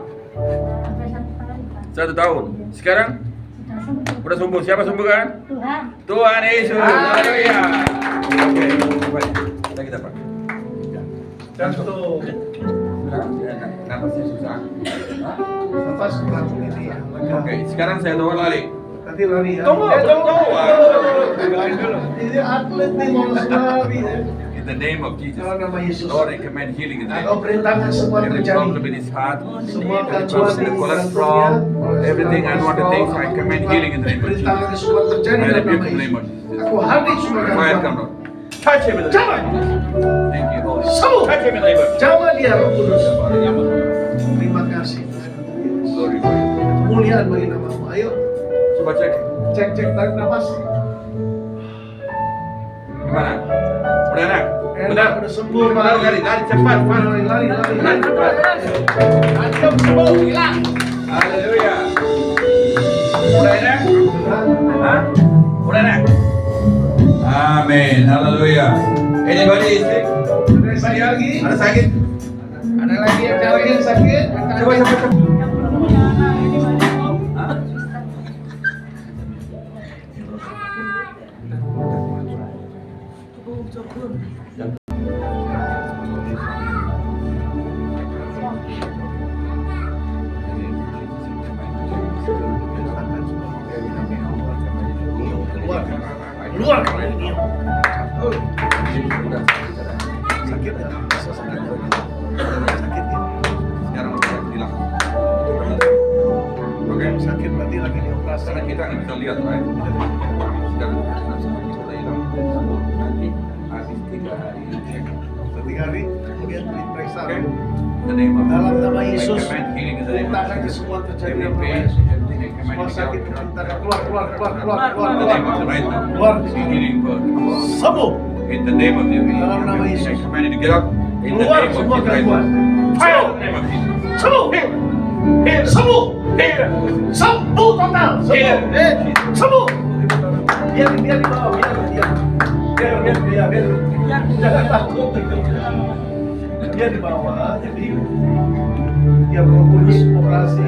1 tahun. Sekarang? Udah sembuh. Siapa sembuh kan? Tuhan Yesus. Haleluya. Oke. Baik. Kita Pak. Jatuh. Sudah. Napasnya susah. Hah? Lepas langsung ini ya. Oke, sekarang saya doa lari. Nanti lari ya. Tunggu. Ini atlet nih mau lari. In the name of Jesus. Dalam nama Yesus. Lord, I command healing in the name Aku of Jesus. perintahkan semua Every terjadi. problem in his heart, Semua every gangguan problem in di the cholesterol, everything unwanted things, I command healing in the name of Jesus. Perintahkan semua terjadi I dalam rebuke nama in the name of Yesus. Jesus. Aku habis semua Fire come, gangguan. Lord. Touch him in the name of Jangan. Jesus. Thank you, Lord. Sembuh. Touch him in the name of Jesus. Jangan dia Roh Kudus. Terima kasih. Glory for you. Kemuliaan bagi namamu. Ayo Coba cek. cek tarik nafas. Gimana? Udah enak? Enak, udah sembuh. Lari, lari, lari cepat, Pak. Lari. Lari cepat. Antum sembuh, hilang. Haleluya. Udah enak? Hah? Udah enak? Amin. Haleluya. Anybody is sick? Ada sakit lagi? Ada sakit? Ada lagi yang sakit? Coba cepat. Hah? Keluar. Sakit ya? Sakit ya? Sekarang udah hilang. Oke. Sakit berarti lagi dioperasi. Karena kita nggak bisa lihat, right? Sekarang kita udah hilang. Nanti habis 3 hari cek. 3 hari kemudian diperiksa. Oke. The name of Dalam nama Yesus, I command healing in the name of perintahkan Jesus. semua terjadi Every dalam nama pain, Yesus. everything I command Semua you sakit to perintahkan keluar. In the name of the right now. Keluar. See healing bird. Come on. Sembuh. In the name of the Dalam nama everything I Yesus. command you to get up. In the Keluar name of semua Jesus Christ. gangguan. Fire in the name of Jesus. Sembuh. Sembuh. Sembuh total. Sembuh. Biar di bawah. Biar. Jangan takut. Dia di bawah. Jadi dia Roh Kudus operasi.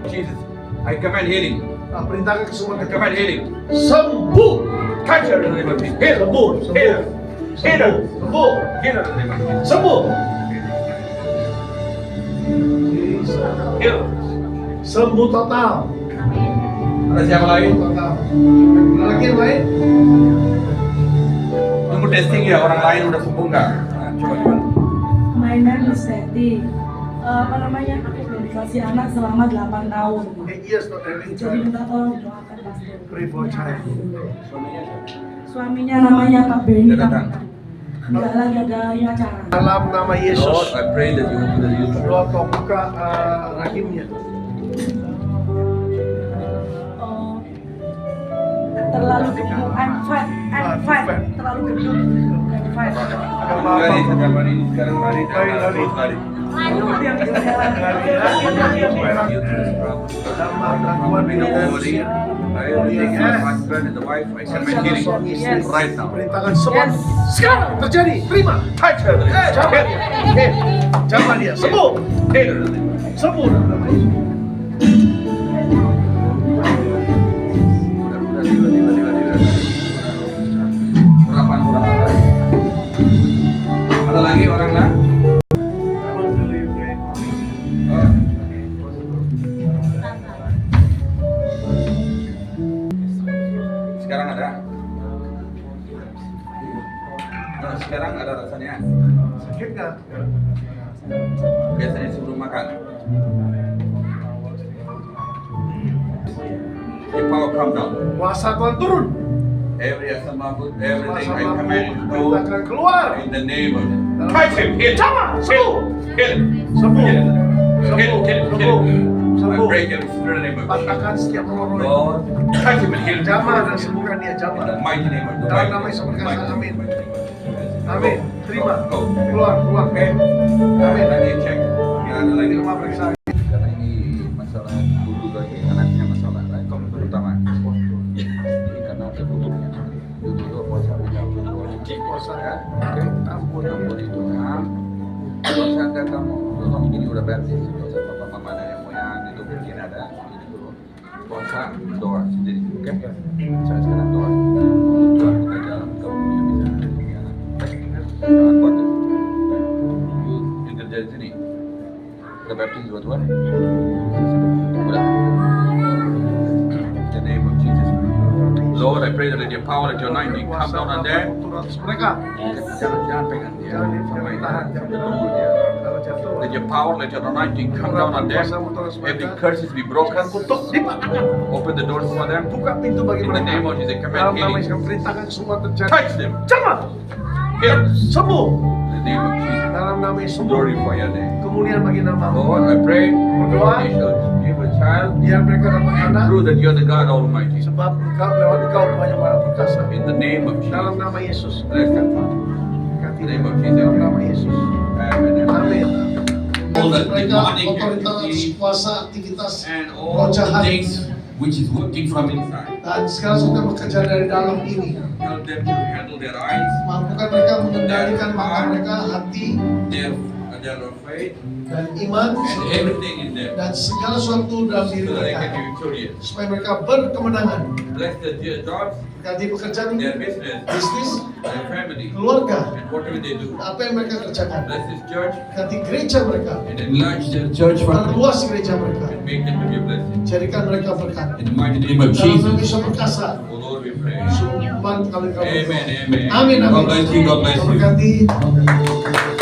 Jesus, I command healing. Nah, perintahkan ke semua I command healing. sembuh. Touch her in the name of Jesus. Sembuh. Heal. Sembuh. Heal her in the name of Jesus. Sembuh. Heal. Sembuh total. Ada siapa lain? Total. Lagi yang lain? Tunggu testing ya, orang lain udah sembuh nggak? Nah, coba gimana? My name is Betty. Apa namanya? Aku belum dikasih anak selama 8 tahun. 8 years not having Jadi child. minta tolong doakan pastor. Pray for child. Suaminya namanya Pak Benny. Dia datang. Enggak lagi ada acara. Dalam nama Lord, Yesus. I pray that you open the youth. Doa kau buka rahimnya. Oh, terlalu gemuk. I'm fat. Terlalu gemuk. I'm fat. Lari, sekarang lari, sekarang lari, terus lari. Dalam gangguan minum Worry, everything is my husband and the wife. I command healing Yes. right now. perintahkan semua Yes. sekarang terjadi. Terima. Touch her. Jangan dia sembuh. Heal her. Sembuh dalam nama Yesus. Ada lagi orang lain? Sekarang ada? Nah, sekarang ada rasanya. Sakit nggak? Biasanya sebelum makan. The power come down. Kuasa Tuhan turun. Every asama food, everything I Kuasa command you to go perintahkan keluar. in the name of Jesus. Touch him, heal. Jangan, Heal. Heal. Sembuh. Heal. Sembuh. Heal. Heal. Sembuh. I Sembuh. break every spirit in the name of Jesus. Patahkan setiap roh-roh. Lord, touch him and heal him. Jamah dan sembuhkan dia. In Jamah. the mighty name of the Dalam mighty nama name Yesus of the berkata, mighty amin. name. Amin. Terima. Go. Keluar. Oke. Amin. Lagi cek. Ya, ada lagi. Terima periksa. Karena ini masalah dulu lagi, anaknya masalah lain, terutama. Ini karena ada butuhnya. Dulu puasa puasa ya. Oke, ampun itu kan. Kalau saya kata kamu, kalau begini udah berarti dosa papa mama nenek moyang itu mungkin ada. Jadi dulu puasa doa sendiri. Oke, saya sekarang doa. Tuhan buka jalan kamu punya bisa punya anak. Jangan khawatir. You Please go to what? Udah. In the name of Jesus. Lord, I pray that let your power, let your anointing come down on them. Mereka Jangan pegang dia. Sampai tahan, jangan tunggu dia. kalau jatuh. Let your power, let your anointing come down on them. Every curses be broken. Open the doors for them. Buka pintu bagi In the mereka. name of Jesus, Dalam command nama healing. Yesus perintahkan semua terjadi. Touch them. Cepat Heal. sembuh. In the name of Jesus, Dalam nama Yesus sembuh. glorify your name. Kemuliaan bagi namamu. Lord, I pray Berdoa. that you shall give a child Biar mereka dapat anak. and prove that you're the God Almighty. Sebab engkau lewat engkau Tuhan yang Maha Perkasa. In the name of Dalam Jesus, nama Yesus. bless that Father. Berkati In the name of dia. Jesus. Dalam nama Yesus. Amen. Amin. All the Mereka demonic otoritas activity kuasa aktivitas and roh all the jahat things which is working from inside. dan segala sesuatu yang bekerja dari dalam ini. Help them to handle their eyes, Mampukan mereka mengendalikan mata mereka, hati their faith, dan iman and everything in them, dan segala sesuatu dalam so diri that they can mereka be victorious. supaya mereka berkemenangan. Bless their jobs, Berkati pekerjaan, their business, bisnis, their family, keluarga, and whatever they do. apa yang mereka kerjakan. Bless this church Berkati gereja mereka, and enlarge their church perluas gereja mereka, and make them to be a blessing. jadikan mereka berkat. In the mighty name of Dalam nama Jesus. Yesus Perkasa, Oh Lord, we pray. Sumpah kami kau. Amen, amen. Amin, amin. God bless you, God bless you. Berkati.